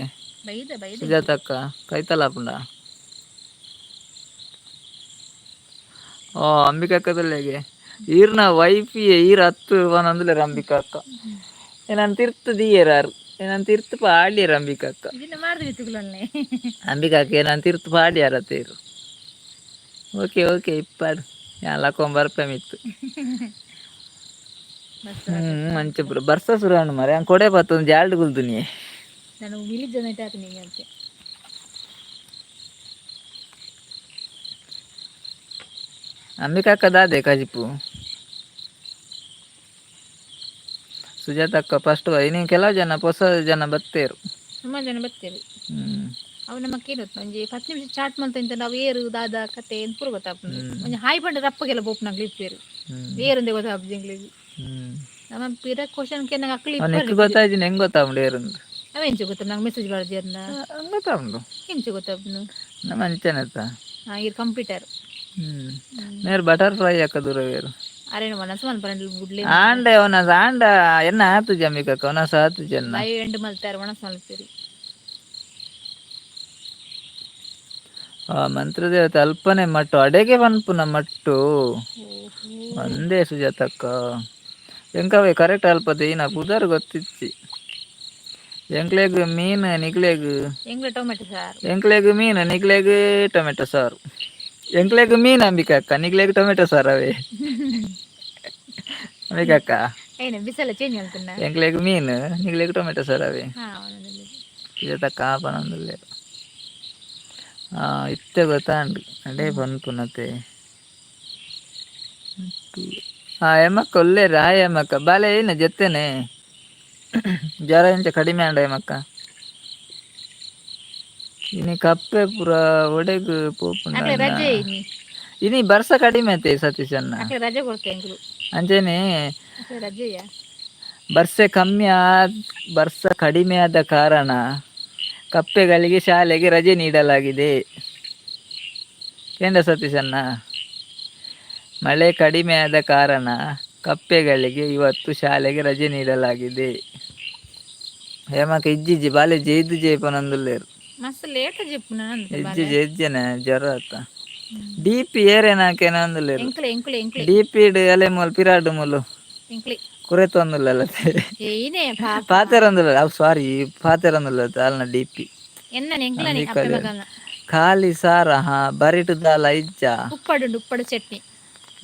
బయట ಸುಜಾತಕ್ಕ ಕೈತಲ್ಲ ಅಪ್ಪಂಡ ಓ ಅಂಬಿಕಕ್ಕದಲ್ಲೆಗೆ ಈರ್ನ ವೈಫಿ ಈರ್ ಹತ್ತು ಒಂದೊಂದುಲೇರು ಅಂಬಿಕಕ್ಕ ಏನಂತ ಇರ್ತದ ಈರಾರು ಏನಂತ ಇರ್ತು ಪಾಡ್ಯಾರ ಅಂಬಿಕಕ್ಕ ಇದನ್ನ ಮಾಡಿದ್ವಿ ತುಗುಲನ್ನೇ ಅಂಬಿಕಕ್ಕ ಏನಂತ ಇರ್ತು ಪಾಡ್ಯಾರತ್ತೇರು ಓಕೆ ಓಕೆ ಇಪ್ಪಾಡು ಯಾಲಕ್ಕೊಂಬ ಬರ್ಪಮಿತ್ತು ಮಂಚ ಪುರ ಬರ್ಸ ಸುರಾಣು ಮರೆ ಹಂಗೆ ಕೊಡೆ ಬತ್ತೊಂದು ಜಾಲ್ಡ್ ಗುಲ್ದುನಿ ನಾನು ವಿಲೇಜ್ ಜೊತೆ ಆತ ನಿಂಗೆ ಅಂತೆ ಅಂಬಿಕಕ್ಕ ದಾದೆ ಕಜಿಪು ಸುಜಾತಕ್ಕ ಫಸ್ಟ್ ಇನ್ನು ಕೆಲವು ಜನ ಹೊಸ ಜನ ಬತ್ತೇರು ಸುಮಾರು ಜನ ಬರ್ತೇವೆ ಅವು ನಮಗೆ ಏನತ್ತು ಒಂಜಿ 10 ನಿಮಿಷ ಚಾಟ್ ಮಾಡ್ತಾ ನಾವು ಏರು ದಾದ ಕತೆ ಅಂತ ಪೂರ ಗೊತ್ತಾಗ್ತದೆ ಒಂಜಿ ಹಾಯ್ ಬಂಡ ರಪ್ಪಗೆಲ್ಲ ಬೋಪ್ನಾಗ ಇಪ್ಪೇರು ಏರಂದೆ ಗೊತ್ತಾಗ್ತದೆ ಇಂಗ್ಲಿಷ್ ನಮ್ಮ ಪಿರ ಕ್ವಶನ್ ಕೆ ನಂಗೆ ಅಕ್ಲಿ ನೆಕ್ ಗೊತ್ತಾಯ್ತು ಹೆಂಗೆ ಗೊತ್ತಾಗ್ಬಿಡು ಏರಂದು ಅವೆಂಚು ಗೊತ್ತ ನಂಗೆ ಮೆಸೇಜ್ ಬರ್ದಿರ್ನ ಗೊತ್ತಾಗ್ಬಿಡು ಎಂಚು ಗೊತ್ತಾಗ್ನು ನಮ್ಮ ಅಂಚೆನತ್ತ ಇದು ಕಂಪ್ಯೂಟರ್ ನೇರು ಬಟರ್ಫ್ಲೈ ಯಾಕ ದೂರ ಬೇರು ಅರೆ ಮನಸ್ಸು ಮಲ್ಪರಂಡಿ ಗುಡ್ಲೆ ಆಂಡೆ ಅವನ ಆಂಡ ಎನ್ನ ಆತು ಜಮಿಕಕ್ಕ ಅವನ ಸಾತು ಜನ ಲೈವ್ ಎಂಡ್ ಮಲ್ತಾರೆ ಮನಸ್ಸು ಮಲ್ತೀರಿ ಮಂತ್ರದೇವತೆ ಅಲ್ಪನೆ ಮಟ್ಟು ಅಡೆಗೆ ಪನ್ಪುನ ಮಟ್ಟು ಒಂದೇ ಸುಜಾತಕ್ಕ ಎಂಕವೇ ಕರೆಕ್ಟ್ ಅಲ್ಪದೆ ಈನ ಪುದರ್ ಗೊತ್ತಿಚ್ಚಿ ಎಂಕ್ಲೆಗ್ ಮೀನು ನಿಗ್ಲೆಗ್ ಟೊಮೆಟೊ ಸಾರು ಎಂಕ್ಲೆಗ್ ಮೀನು ನಿಗ್ಲೆಗ್ ಟೊಮೆಟೊ ಸಾರು ಎಂಕ್ಲೆಗ್ ಮೀನು ಅಂಬಿಕಕ್ಕ ನಿಗ್ಲೆಗ್ ಟೊಮೆಟೊ ಸಾರು ಅವೇ ಅಂಬಿಕಕ್ಕ ಏನು ಬಿಸಲ್ಲ ಚೇಂಜ್ ಮಾಡ್ತಾನ ಎಂಕ್ಲೆಗ್ ಮೀನು ನಿಗ್ಲೆಗ್ ಟೊಮೆಟೊ ಸಾರು ಅವೇ ಹಾಂ ಸುಜಾತಕ್ಕ ಪನೊಂದುಲ್ಲೆ ಇತ್ತೆ ಗೊತ್ತಾಂಡು ಅಡೇ ಪನ್ಪುನತೆ ಎಮ್ಮಕ್ಕ ಒಳ್ಳೆರ ಹಾಯ್ ಎಮ್ಮಕ್ಕ ಬಾಲೆ ಏನು ಜೊತೆನೆ ಜ್ವರ ಎಂಚ ಕಡಿಮೆ ಅಂಡ ಎಮ್ಮಕ್ಕ ಇನಿ ಕಪ್ಪೆ ಪೂರ ಒಡೆಗ್ ಪೋಪುಂಡ ಇನಿ ಬರ್ಸ ಕಡಿಮೆ ಐತೆ ಸತೀಶ್ ಅನ್ನ ರಜೆ ಕೊಡ್ತೆ ಅಂಚೆನೆ ರಜೆಯಾ ಬರ್ಸ ಕಡಿಮೆ ಆದ ಕಾರಣ ಕಪ್ಪೆಗಳಿಗೆ ಶಾಲೆಗೆ ರಜೆ ನೀಡಲಾಗಿದೆ ಕೇಂದ್ರ ಸತೀಶನ್ನ ಮಳೆ ಕಡಿಮೆ ಆದ ಕಾರಣ ಕಪ್ಪೆಗಳಿಗೆ ಇವತ್ತು ಶಾಲೆಗೆ ರಜೆ ನೀಡಲಾಗಿದೆ ಹೇಮಕ ಇಜ್ಜಿಜ್ಜಿ ಬಾಲೆ ಜೈದು ಜೈಪನೊಂದುಲ್ಲೇರು ಮಸ್ತ್ ಲೇಟ್ ಜೆಪ್ಪುನ ಇಜ್ಜಿ ಜೈಜ್ಜನೆ ಜ್ವರ ಆತ ಡಿ ಪಿ ಏರೇನಾಕೇನೊಂದುಲ್ಲೇರು ಎಂಕ್ಲೆ ಡಿ ಪಿ ಅಲೆ ಮೂಲು ಪಿರಾಡು ಮೂಲು ಎಂಕ್ಲೆ ಕುರೆತೊಂದುಲ್ಲ ಏನೇ ಪಾತೆರೊಂದುಲ್ಲ ಅವು ಸಾರಿ ಪಾತೆರೊಂದುಲ್ಲ ಅಲ್ನ ಡಿ ಪಿ ಖಾಲಿ ಸಾರ ಬರಿಟ್ ದಾಲ ಇಜ್ಜ ಉಪ್ಪಡು ಚಟ್ನಿ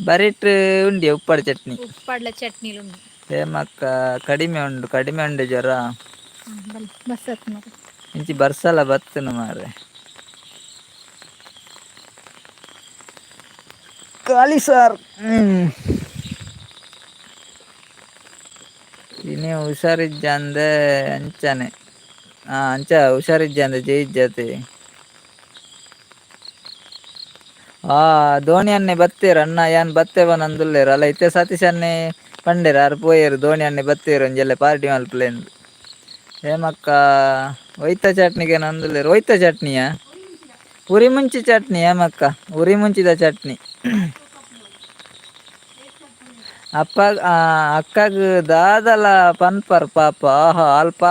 ಬರಿಟ್ ಉಂಡಿ ಉಪ್ಪಡ ಚಟ್ನಿ ಉಪ್ಪಡ್ಲ ಚಟ್ನಿ ಹೇಮಕ್ಕ ಕಡಿಮೆ ಉಂಡು ಜ್ವರ ಬಸ್ ಇಂಚಿ ಬರ್ಸಲ ಬತ್ತನು ಮಾರೆ ಖಾಲಿ ಸಾರ್ ಇನ್ನೇ ಹುಷಾರಿಜ್ಜ ಅಂದೆ ಅಂಚನೆ ಅಂಚ ಹುಷಾರಿಜ್ಜ ಅಂದೆ ಜೈಜ್ಜತೆ ಧೋನಿ ಅನ್ನೆ ಬತ್ತೇರು ಅಣ್ಣ ಯಾನ್ ಬತ್ತೇವ ನಂದುಲ್ಲೇರು ಅಲ್ಲ ಇತ್ತೆ ಸತೀಶ್ ಅನ್ನೆ ಪಂಡೇರು ಯಾರು ಪೋಯರು ಧೋನಿ ಅನ್ನೆ ಬತ್ತೇರು ಒಂಜೆಲ್ಲ ಪಾರ್ಟಿ ಮಲ್ಪಲೆಂದು ಹೇಮಕ್ಕ ಒಯ್ತ ಚಟ್ನಿಗೆ ನಂದುಲ್ಲೇರು ಒಯ್ತ ಚಟ್ನಿಯ ಉರಿ ಮುಂಚಿ ಚಟ್ನಿ ಹೇಮಕ್ಕ ಉರಿ ಮುಂಚಿದ ಚಟ್ನಿ ಅಕ್ಕಗ್ ದಾದಲ ಪನ್ಪರ್ ಪಾಪ ಅಲ್ಪ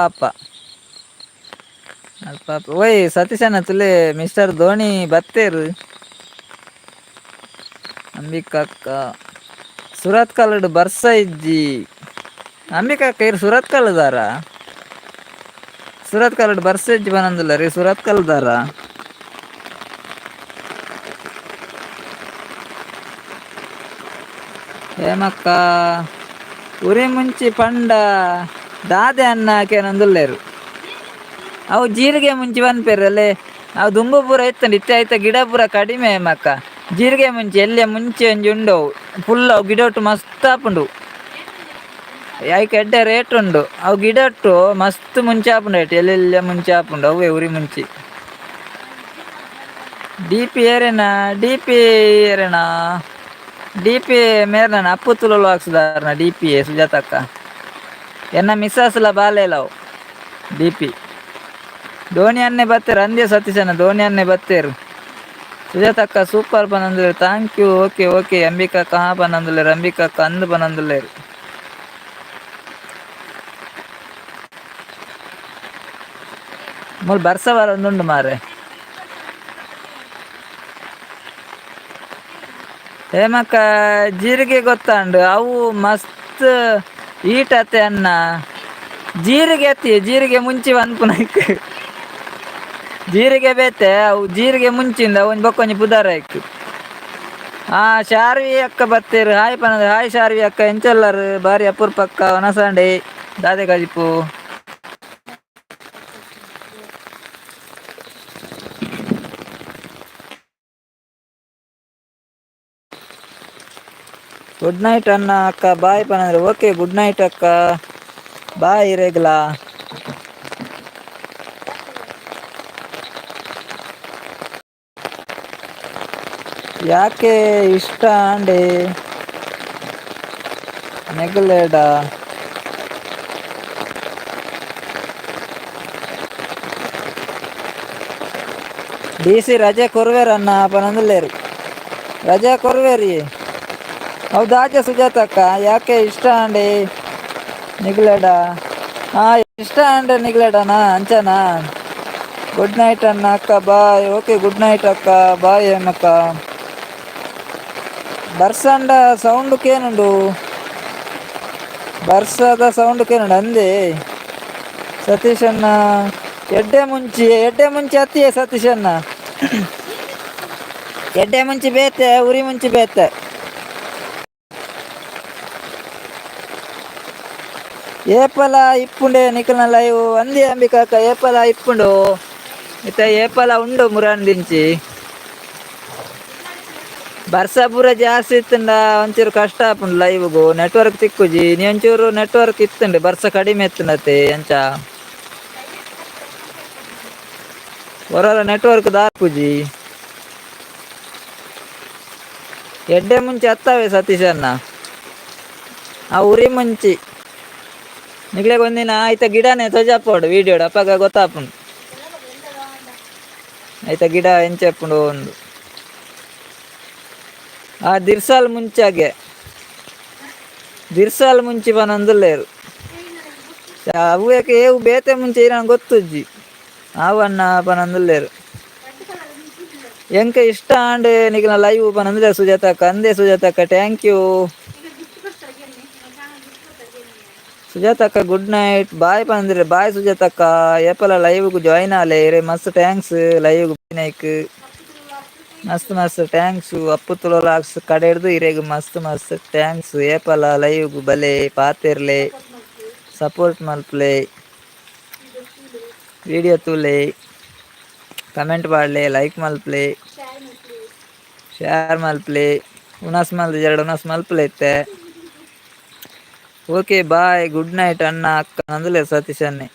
ಓಯ್ ಸತೀಶನ ತುಲೆ ಮಿಸ್ಟರ್ ಧೋನಿ ಬತ್ತೇರು ಅಂಬಿಕಕ್ಕ ಸುರತ್ ಕಲ್ಡ್ ಬರ್ಸ ಇಜ್ಜಿ ಅಂಬಿಕಕ್ಕ ಇರು ಸುರತ್ ಕಲ್ದಾರ ಸುರತ್ ಕಲ್ಡ್ ಬರ್ಸ ಇಜ್ಜಿ ಬನಂದಿಲ್ಲ ರೀ ಸುರತ್ ಕಲ್ದಾರ ಹೇಮಕ್ಕ ಉರಿ ಮುಂಚಿ ಪಂಡ ದಾದೆ ಅನ್ನಕೇನೊಂದುಲ್ಲೇರು ಅವು ಜೀರಿಗೆ ಮುಂಚಿ ಬನ್ಪೇರು ಅಲ್ಲೇ ಅವು ದುಂಬು ಪೂರ ಇತ್ತಂಡು ಇತ್ತೆ ಆಯ್ತ ಗಿಡ ಪೂರ ಕಡಿಮೆ ಹೇಮಕ್ಕ ಜೀರಿಗೆ ಮುಂಚೆ ಎಲ್ಲೇ ಮುಂಚೆ ಒಂಜಿ ಉಂಡವು ಫುಲ್ ಅವು ಗಿಡ ಒಟ್ಟು ಮಸ್ತ್ ಆಪುಂಡು ಯಾಕೆ ಎಡ್ಡೆ ರೇಟ್ ಉಂಡು ಅವು ಗಿಡ ಒಟ್ಟು ಮಸ್ತ್ ಮುಂಚೆ ಆಪುಂಡು ಆಯ್ತು ಎಲ್ಲೆಲ್ಲ ಮುಂಚೆ ಆಪುಂಡು ಅವೇ ಉರಿ ಮುಂಚಿ ಡಿ ಪಿ ಮೇರ್ನ ಅಪ್ಪು ತುಲಲು ಹಾಕ್ಸಿದಾರನ ಡಿ ಪಿ ಸುಜಾತಕ್ಕ ಎನ್ನ ಮಿಸ್ಸಸ್ಲ ಬಾಲೆಲವು ಡಿ ಪಿ ಧೋನಿ ಅನ್ನೆ ಬತ್ತೇರು ಅಂದೇ ಸತೀಶನ ಧೋನಿ ಅನ್ನೆ ಬತ್ತೇರು ಸುಜಾತ ಅಕ್ಕ ಸೂಪರ್ ಪನಂದುಲೇರು, thank you. Okay okay. Ambika ಕಹಾ ಪನಂದುಲೇರು, ಅಂಬಿಕಾ ಅಕ್ಕ ಅಂದು ಪನಂದುಲೇರು. ಮೂರು ಬರ್ಸವಾರ ಒಂದುಂಡು ಮಾರೆ. ಹೇಮಕ್ಕ ಜೀರಿಗೆ ಗೊತ್ತಾಂಡು ಅವು ಮಸ್ತ್ ಈಟತೆ ಅನ್ನ. ಜೀರಿಗೆ ಎತ್ತಿ ಜೀರಿಗೆ ಮುಂಚಿ ಅನ್ಪುನಕ್ ಜೀರಿಗೆ ಬೇತೆ ಅವು ಜೀರಿಗೆ ಮುಂಚಿಂದ ಒಂಜಿ ಬೊಕ್ಕೊಂಜಿ ಪುದಾರ ಇಕ್. ಶಾರ್ವಿ ಅಕ್ಕ ಬತ್ತೇರು. ಹಾಯ್ ಪನಂದ್ರೆ ಹಾಯ್ ಶಾರ್ವಿ ಅಕ್ಕ, ಎಂಚಲ್ಲರು ಬಾರಿ ಅಪೂರ್ಪ ಅಕ್ಕ ಒನಸಾಂಡೆ ದಾದೆ ಕಜಿಪು. ಗುಡ್ ನೈಟ್ ಅಣ್ಣ ಅಕ್ಕ ಬಾಯ್ ಪನಂದ್ರೆ ಓಕೆ ಗುಡ್ ನೈಟ್ ಅಕ್ಕ ಬಾಯ್ ರೆಗ್ಲಾ. ಯಾಕೆ ಇಷ್ಟ ಅಂಡೆ ನೆಗಲೇಡ DC ರಜೆ ಕೊರ್ವೇರನ್ನ ಪನಂದಲೇರು, ರಜೆ ಕೊರ್ವೇರಿ. ಹೌದಾಚೆ ಸುಜಾತ ಅಕ್ಕ ಯಾಕೆ ಇಷ್ಟ ಅಂಡೆ ನಿಗ್ಲೇಡ. ಇಷ್ಟ ಅಂಡೆ ನಿಗ್ಲೇಡನಾ ಅಂಚನಾ. ಗುಡ್ ನೈಟ್ ಅನ್ನ ಅಕ್ಕ ಬಾಯ್. ಓಕೆ ಗುಡ್ ನೈಟ್ ಅಕ್ಕ ಬಾಯ್ ಅಮ್ಮಕ್ಕ. ಬರ್ಸಂಡ ಸೌಂಡ್ ಕೇನುಂಡು, ಬರ್ಸದ ಸೌಂಡ್ ಕೇನುಂಡು ಅಂದೆ ಸತೀಶ್ ಅಣ್ಣ. ಎಡ್ಡೆ ಮುಂಚಿ ಅತ್ತಿಯೇ ಸತೀಶ್ ಅಣ್ಣ. ಎಡ್ಡೆ ಮುಂಚಿ ಬೇತೆ ಉರಿ ಮುಂಚಿ ಬೇತೆ. ಏಪಲ ಇಪ್ಪುಂಡೆ ನಿಖಲ್ನ ಲೈವ್ ಅಂದಿ ಅಂಬಿಕಾಕ. ಏಪಲ ಇಪ್ಪುಂಡು ಇತ್ತ ಏಪಲ ಉಂಡು ಮುರಾನ್ ದಿಂಚಿ. ಬರ್ಸ ಪೂರ ಜಾಸ್ತಿ ಇತ್ತಂಡ ಒಂಚೂರು ಕಷ್ಟ ಆಪುಂಡು ಲೈವ್ಗು. ನೆಟ್ವರ್ಕ್ ತಿಕ್ಕುಜಿ ನೀ ಒಂಚೂರು ನೆಟ್ವರ್ಕ್ ಇತ್ತಂಡು. ಬರ್ಸ ಕಡಿಮೆ ಎತ್ತಂಡತೆ ಎಂಚ ಹೊರ ನೆಟ್ವರ್ಕ್ ದಾಪುಜಿ. ಎಡ್ಡೆ ಮುಂಚಿ ಹತ್ತವೆ ಸತೀಶ್ ಅಣ್ಣ ಆ ಉರಿ ಮುಂಚಿ. ನಿಗ್ಲೆಗ್ ಒಂದಿನ ಆಯ್ತ ಗಿಡನೇ ತೊಜಾಪೋಡು ವೀಡಿಯೋಡು ಅಪ್ಪಾಗ ಗೊತ್ತಾಪುಂಡು. ಆಯ್ತ ಗಿಡ ಎಂಚೆಪ್ಪುಂಡು ಒಂದು ದಿರ್ಸಾಲ್ ಮುಂಚಾಗೆ ದಿರ್ಸಾಲ್ ಮುಂಚಿ ಪನೊಂದುಲ್ಲೇರು. ಅವುಕ್ಕೆ ಏವು ಬೇತೆ ಮುಂಚೆ ಇರಾನ್ ಗೊತ್ತುಜ್ಜಿ ಅವನ್ನ ಪನೊಂದುಲ್ಲೇರು. ಎಂಕ ಇಷ್ಟ ಅಂಡ್ ನಿಕ್ನ ಲೈವ್ ಪನಂದ್ರೆ ಸುಜಾತಕ್ಕ ಅಂದೆ ಸುಜಾತಕ್ಕ ಥ್ಯಾಂಕ್ ಯು. ಸುಜಾತಕ್ಕ ಗುಡ್ ನೈಟ್ ಬಾಯ್ ಪನಂದ್ರೆ ಬಾಯ್ ಸುಜಾತಕ್ಕ. ಏಪಲ ಲೈವ್ಗೂ ಜಾಯಿನ್ ಆಲೆ ಇರೆ ಮಸ್ತ್ ಥ್ಯಾಂಕ್ಸ್ ಲೈವ್ಗೂ ನೈಕ್ ಮಸ್ತ್ ಮಸ್ತ್ ಥ್ಯಾಂಕ್ಸ್. ಅಪ್ಪು ತುಳಲಾಕ್ಸ್ ಕಡೆ ಹಿಡ್ದು ಇರೆಗ್ ಮಸ್ತ್ ಮಸ್ತ್ ಥ್ಯಾಂಕ್ಸ್. ಏಪಲ ಲೈವ್ಗೂ ಬಲೆ ಪಾತೆರ್ಲೆ ಸಪೋರ್ಟ್ ಮಲ್ಪ್ಲೆ ವಿಡಿಯೋ ತೂಲೆ ಕಮೆಂಟ್ ಪಾಡ್ಲೆ ಲೈಕ್ ಮಲ್ಪ್ಲೆ ಶೇರ್ ಮಲ್ಪ್ಲೆ ಉನಸ್ ಮಲ್ದ ಎರಡು ಉನಸ್ ಮಲ್ಪ್ಲೆ ಇತ್ತೆ. ಓಕೆ ಬಾಯ್ ಗುಡ್ ನೈಟ್ ಅಣ್ಣ ಅಕ್ಕ ನಂದಲೇ ಸತೀಶ್ ಅನ್ನೆ.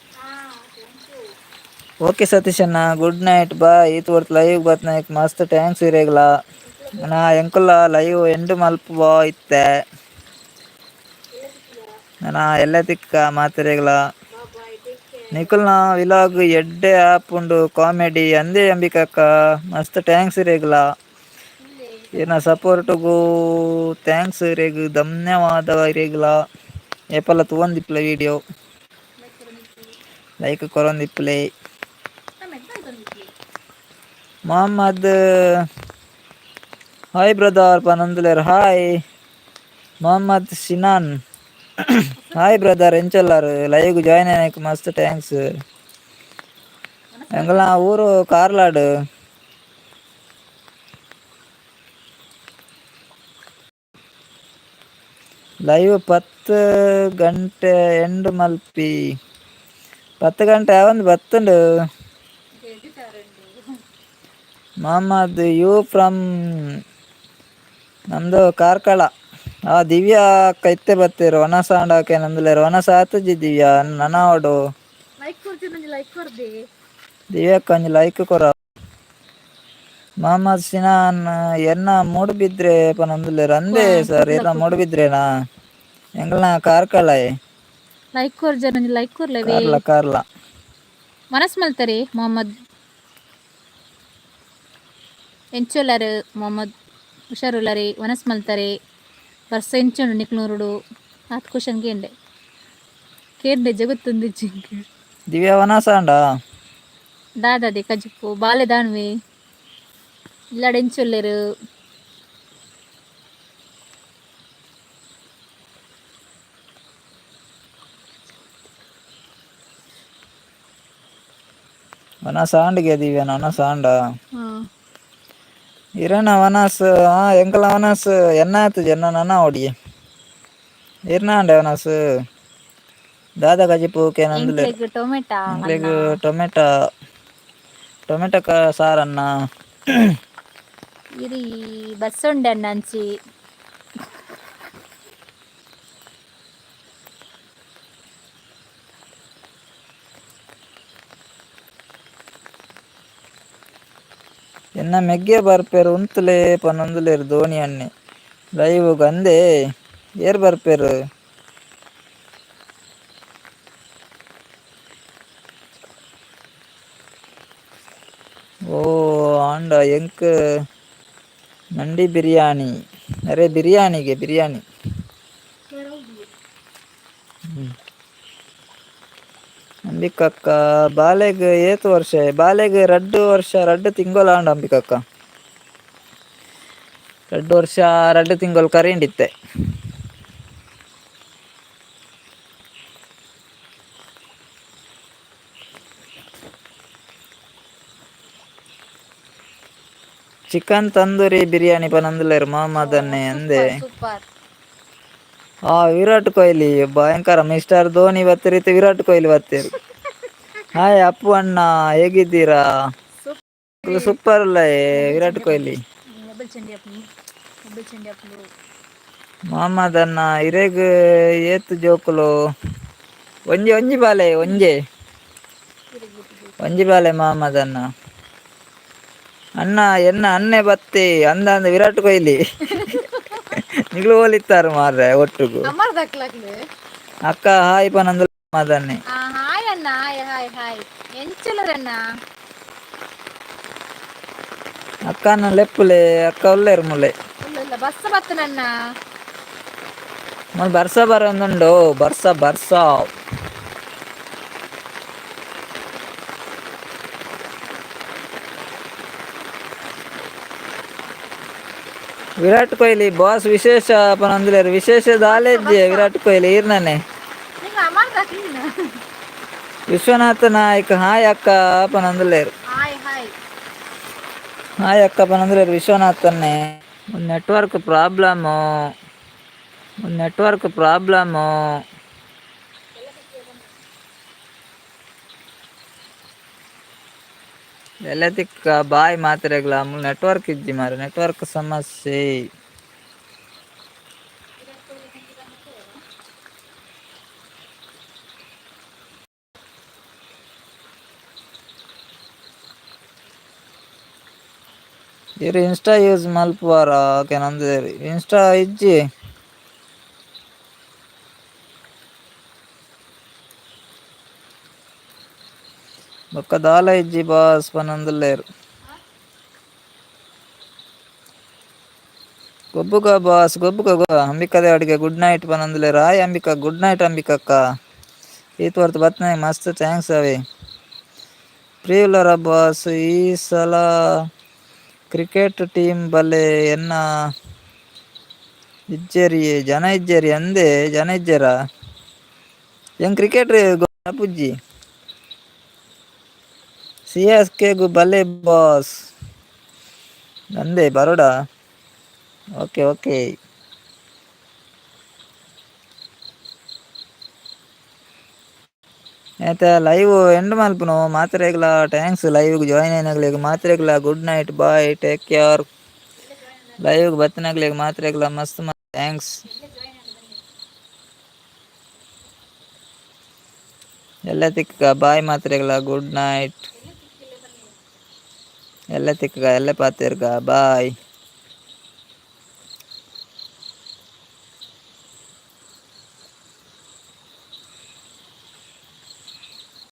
ಓಕೆ ಸತೀಶ್ ಅಣ್ಣ ಗುಡ್ ನೈಟ್ ಬಾಯ್. ಈತ್ ವರ್ತ್ ಲೈವ್ ಬತ್ನಾಯ್ಕ್ ಮಸ್ತ್ ಥ್ಯಾಂಕ್ಸ್ ಇರೆಗ್ಲ ನಾ ಎಂಕುಲ್ಲ ಲೈವ್ ಎಂಡ್ ಮಲ್ಪುವ ಇತ್ತೆ ನಾ ಎಲ್ಲ ತಿಕ್ಕ ಮಾತಿರೆಗ್ಲ. ನಿಖಲ್ನ ವಿಲಾಗ್ ಎಡ್ಡೆ ಆಪ್ ಉಂಡು ಕಾಮಿಡಿ ಅಂದೇ ಅಂಬಿಕಕ್ಕ ಮಸ್ತ್ ಥ್ಯಾಂಕ್ಸ್ ಇರೆಗ್ಲ. ಏನ ಸಪೋರ್ಟ್ಗೂ ಥ್ಯಾಂಕ್ಸ್ ಇರೆಗ್ ಧನ್ಯವಾದ ಇರೆಗ್ಲ. ಏಪಲ ತೂವೊಂದಿಪ್ಪುಲ ವಿಡಿಯೋ ಲೈಕ್ ಕೊರೊಂದಿಪ್ಪುಲೆ. ಮೊಹಮ್ಮದ್ ಹಾಯ್ ಬ್ರದರ್ ಪನಂದುಲೇರ್ hi. Mohammed Shinan hi brother ಎಂಚಲ್ಲಾರು ಲೈವ್ಗೂ ಜಾಯ್ನ್ ಆಯ್ನಕ್ ಮಸ್ತ್ ಥ್ಯಾಂಕ್ಸ್. ಎಂಗಲ್ನ ಊರು ಕಾರ್ಲಾಡ್. ಲೈವ್ 10 ಗಂಟೆ ಎಂಡ್ ಮಲ್ಪಿ 10 ಗಂಟೆ ಯಾವೊಂದು ಬತ್ತುಂಡು. ಮೊಹಮ್ಮದ್ ಯು ಫ್ರಮ್ ನಮ್ದು ಕಾರ್ಕಳ. ದಿವ್ಯಾ ಅಕ್ಕ ಇತ್ತೆ ಬತ್ತೇರು ಒನಸ ಆಂಡಾಕೆ ನಂದುಲೇರು ಒನಸ ಆತುಜಿ ದಿವ್ಯಾ ನನಾವಡು ದಿವ್ಯಾಕ್ಕ ಒಂಜಿ ಲೈಕ್ ಕೊರ. ಮೊಹಮ್ಮದ್ ಸಿನಾನ್ ಎನ್ನ ಮೂಡುಬಿದ್ರೆ ಪನೊಂದುಲ್ಲೇರು ಅಂದೆ ಸರ್ ಎನ್ನ ಮೂಡುಬಿದ್ರೆನಾ ಎಂಗಲ್ನ ಕಾರ್ಕಳ ಲೈಕ್ ಕೊರ್ಜನ ಲೈಕ್ ಕೊರ್ಲೇವೆ ಕಾರ್ಲ ಮನಸ್ ಮಲ್ತರೆ ಮೊಹಮ್ಮದ್ ఎంచోళ్ళరు మొహమ్మద్ హుషారులరి వనస్ మల్తరే ಬರ್ಸ ಎಂಚುಂಡು ನಿಕ್ನೂರುಡು ಆತ್ ಕ್ವಶನ್ ಕೇಂಡೆ ಜಗತ್ತೊಂದು ಜಿಂಕೆ ದಿವ್ಯಾ ವನಸ ಅಂಡ ದಾದಾದೆ ಕಜುಪ್ಪು ಬಾಲೆ ದಾಣ್ವೆ ಇಲ್ಲಾಡ ಎಂಚೊಲ್ಲೆರು ವನಸ ಆಂಡಿಗೆ ದಿವ್ಯಾನ ವನಸ ಆಂಡ ಹಾಂ ಇರನ ವನಸ್ ಎಂಕಲ ವನಸ್ ಎನ್ನ ಆತು ಜನ ನನ ಓಡಿ ಇರ್ನ ಅಂಡೆ ವನಸ್ ದಾದ ಕಜಿಪು ಕೇನಂದುಲೆ ಎಂಕ್ಲೆಗ್ ಟೊಮೆಟಾ ಅನ್ನ ಎಂಕ್ಲೆಗ್ ಟೊಮೆಟೊ ಸಾರನ್ನ ಇರಿ ಬಸ್ಸೊಂಡೆ ಅನ್ನ ಅಂಚಿ ಎನ್ನ ಮೆಗ್ಗೆ ಬರ್ಪೇರು ಉಂತುಲೆ ಪನೊಂದುಲೇರು ಧೋನಿ ಅನ್ನೆ ಲೈವ್ ಗಂದೆ ಏರ್ ಬರ್ಪೇರು ಓ ಆಂಡ ಎಂಕ್ ಮಂಡಿ ಬಿರಿಯಾನಿ ಅರೆ ಬಿರಿಯಾನಿ ಅಂಬಿಕಕ್ಕ ಬಾಲೆಗ್ ಏತು ವರ್ಷ ಬಾಲೆಗ್ 2 ವರ್ಷ 2 ತಿಂಗಳು ಆಂಡ ಅಂಬಿಕಕ್ಕ 2 ವರ್ಷ 2 ತಿಂಗಳು ಕರೆಂಡಿತ್ತೆ ಚಿಕನ್ ತಂದೂರಿ ಬಿರಿಯಾನಿ ಪನಂದುಲೇರು ಮೊಹಮ್ಮದನ್ನೇ ಅಂದೆ ಸೂಪರ್ ವಿರಾಟ್ ಕೊಹ್ಲಿ ಭಯಂಕರ ಮಿಸ್ಟರ್ ಧೋನಿ ಬತ್ತಿರಿತ್ತು ವಿರಾಟ್ ಕೊಹ್ಲಿ ಬತ್ತಿರು ಹಾಯ್ ಅಪ್ಪು ಅಣ್ಣ ಹೇಗಿದ್ದೀರಾ ಸೂಪರ್ ಅಲ್ಲ ವಿರಾಟ್ ಕೊಹ್ಲಿ ಮೊಬೈಲ್ ಚಂಡಿ ಅಪ್ಪು ಮೊಹಮ್ಮದ್ ಅನ್ನ ಇರೆಗ್ ಏತ್ ಜೋಕುಲು ಒಂಜಿ ಬಾಲೆ ಒಂಜಿ ಬಾಲೆ ಮೊಹಮ್ಮದ್ ಅನ್ನ ಅಣ್ಣ ಎನ್ನ ಅನ್ನೆ ಬತ್ತಿ ಅಂದ ವಿರಾಟ್ ಕೊಹ್ಲಿ ನಿಗ್ಲು ಹೋಲಿತ್ತಾರೆ ಮಾರ್ರೆ ಒಟ್ಟುಗು ಅಕ್ಕ ಹಾಯ್ ಪನಂದು ಮೊಹಮ್ಮದನ್ನೇ ಹಾಯ್ ಅಣ್ಣ ಹಾಯ್ ಎಂಚುಲರಣ್ಣ ಅಕ್ಕನ ಲೆಪ್ಪುಲೆ ಅಕ್ಕ ಒಲ್ಲೆರು ಮುಲೆ ಇಲ್ಲ ಬಸ್ಸ ಬತ್ತನಣ್ಣ ಬರ್ಸ ಬರೋದುಂಡು ಬರ್ಸ ವಿರಾಟ್ ಕೊಹ್ಲಿ ಬಾಸ್ ವಿಶೇಷ ಪನಂದುಲೇರು ವಿಶೇಷ ದಾಲೆಜ್ಜೆ ವಿರಾಟ್ ಕೊಹ್ಲಿ ಈರ್ನನೆ ವಿಶ್ವನಾಥ ನಾಯಕ್ ಹಾಯ್ ಅಕ್ಕ ಪನಂದುಲೇರು ಹಾಯ್ ಅಕ್ಕ ಪನಂದುಲೇರು ವಿಶ್ವನಾಥನ್ನೇ ಒಂದು ನೆಟ್ವರ್ಕ್ ಪ್ರಾಬ್ಲಮ್ಮು ಎಲ್ಲದಕ್ಕ ಬಾಯ್ ಮಾತ್ರೆಗ್ಲ ನೆಟ್ವರ್ಕ್ ಇಜ್ಜಿ ಮಾರೆ ನೆಟ್ವರ್ಕ್ ಸಮಸ್ಯೆ ಇರು ಇನ್ಸ್ಟಾ ಯೂಸ್ ಮಲ್ಪುವಾರ ಕೆನಂದೇರಿ ಇನ್ಸ್ಟಾ ಇಜ್ಜಿ ಬೊಕ್ಕ ದಾಲ ಇಜ್ಜಿ ಬಾಸ್ ಪನಂದುಲ್ಲೇರು ಗೊಬ್ಬುಗ ಬಾಸ್ ಅಂಬಿಕದ ಅಡಿಗೆ ಗುಡ್ ನೈಟ್ ಪನಂದುಲೇರು ಹಾಯ್ ಅಂಬಿಕಾ ಗುಡ್ ನೈಟ್ ಅಂಬಿಕಕ್ಕ ಈತ್ವರ್ತು ಬತ್ನಾಗ ಮಸ್ತ್ ಥ್ಯಾಂಕ್ಸ್ ಅವೇ ಪ್ರಿಯುಲರ ಬಾಸ್ ಈ ಸಲ ಕ್ರಿಕೆಟ್ ಟೀಮ್ ಬಲ್ಲೆ ಎನ್ನ ಜನ ಇಜ್ಜೇರಿ ಅಂದೆ ಜನ ಇಜ್ಜೇರ ಹೆಂಗ್ ಕ್ರಿಕೆಟ್ ಪುಜ್ಜಿ CSK ಗು ಬಲ್ಲೆ ಬಾಸ್ ಅಂದೆ ಬರೋಡ ಓಕೆ ಆಯ್ತಾ ಲೈವ್ ಎಂಡ್ ಮಲ್ಪುನು ಮಾತ್ರೆಗ್ಲ ಥ್ಯಾಂಕ್ಸ್ ಲೈವ್ಗೆ ಜಾಯಿನ್ ಏನಾಗ್ಲಿಕ್ಕೆ ಮಾತ್ರೆಗ್ಲ good night bye take care ಲೈವ್ಗೆ ಬತ್ತನಾಗ್ಲಿಕ್ಕೆ ಮಾತ್ರೆಗ್ಲ ಮಸ್ತ್ ಥ್ಯಾಂಕ್ಸ್ ಎಲ್ಲ ತಿಕ್ಕ ಬಾಯ್ ಮಾತ್ರೆಗ್ಲ ಗುಡ್ ನೈಟ್ ಎಲ್ಲ ತಿಕ್ಕ ಎಲ್ಲ ಪಾತಿರ್ಗ ಬಾಯ್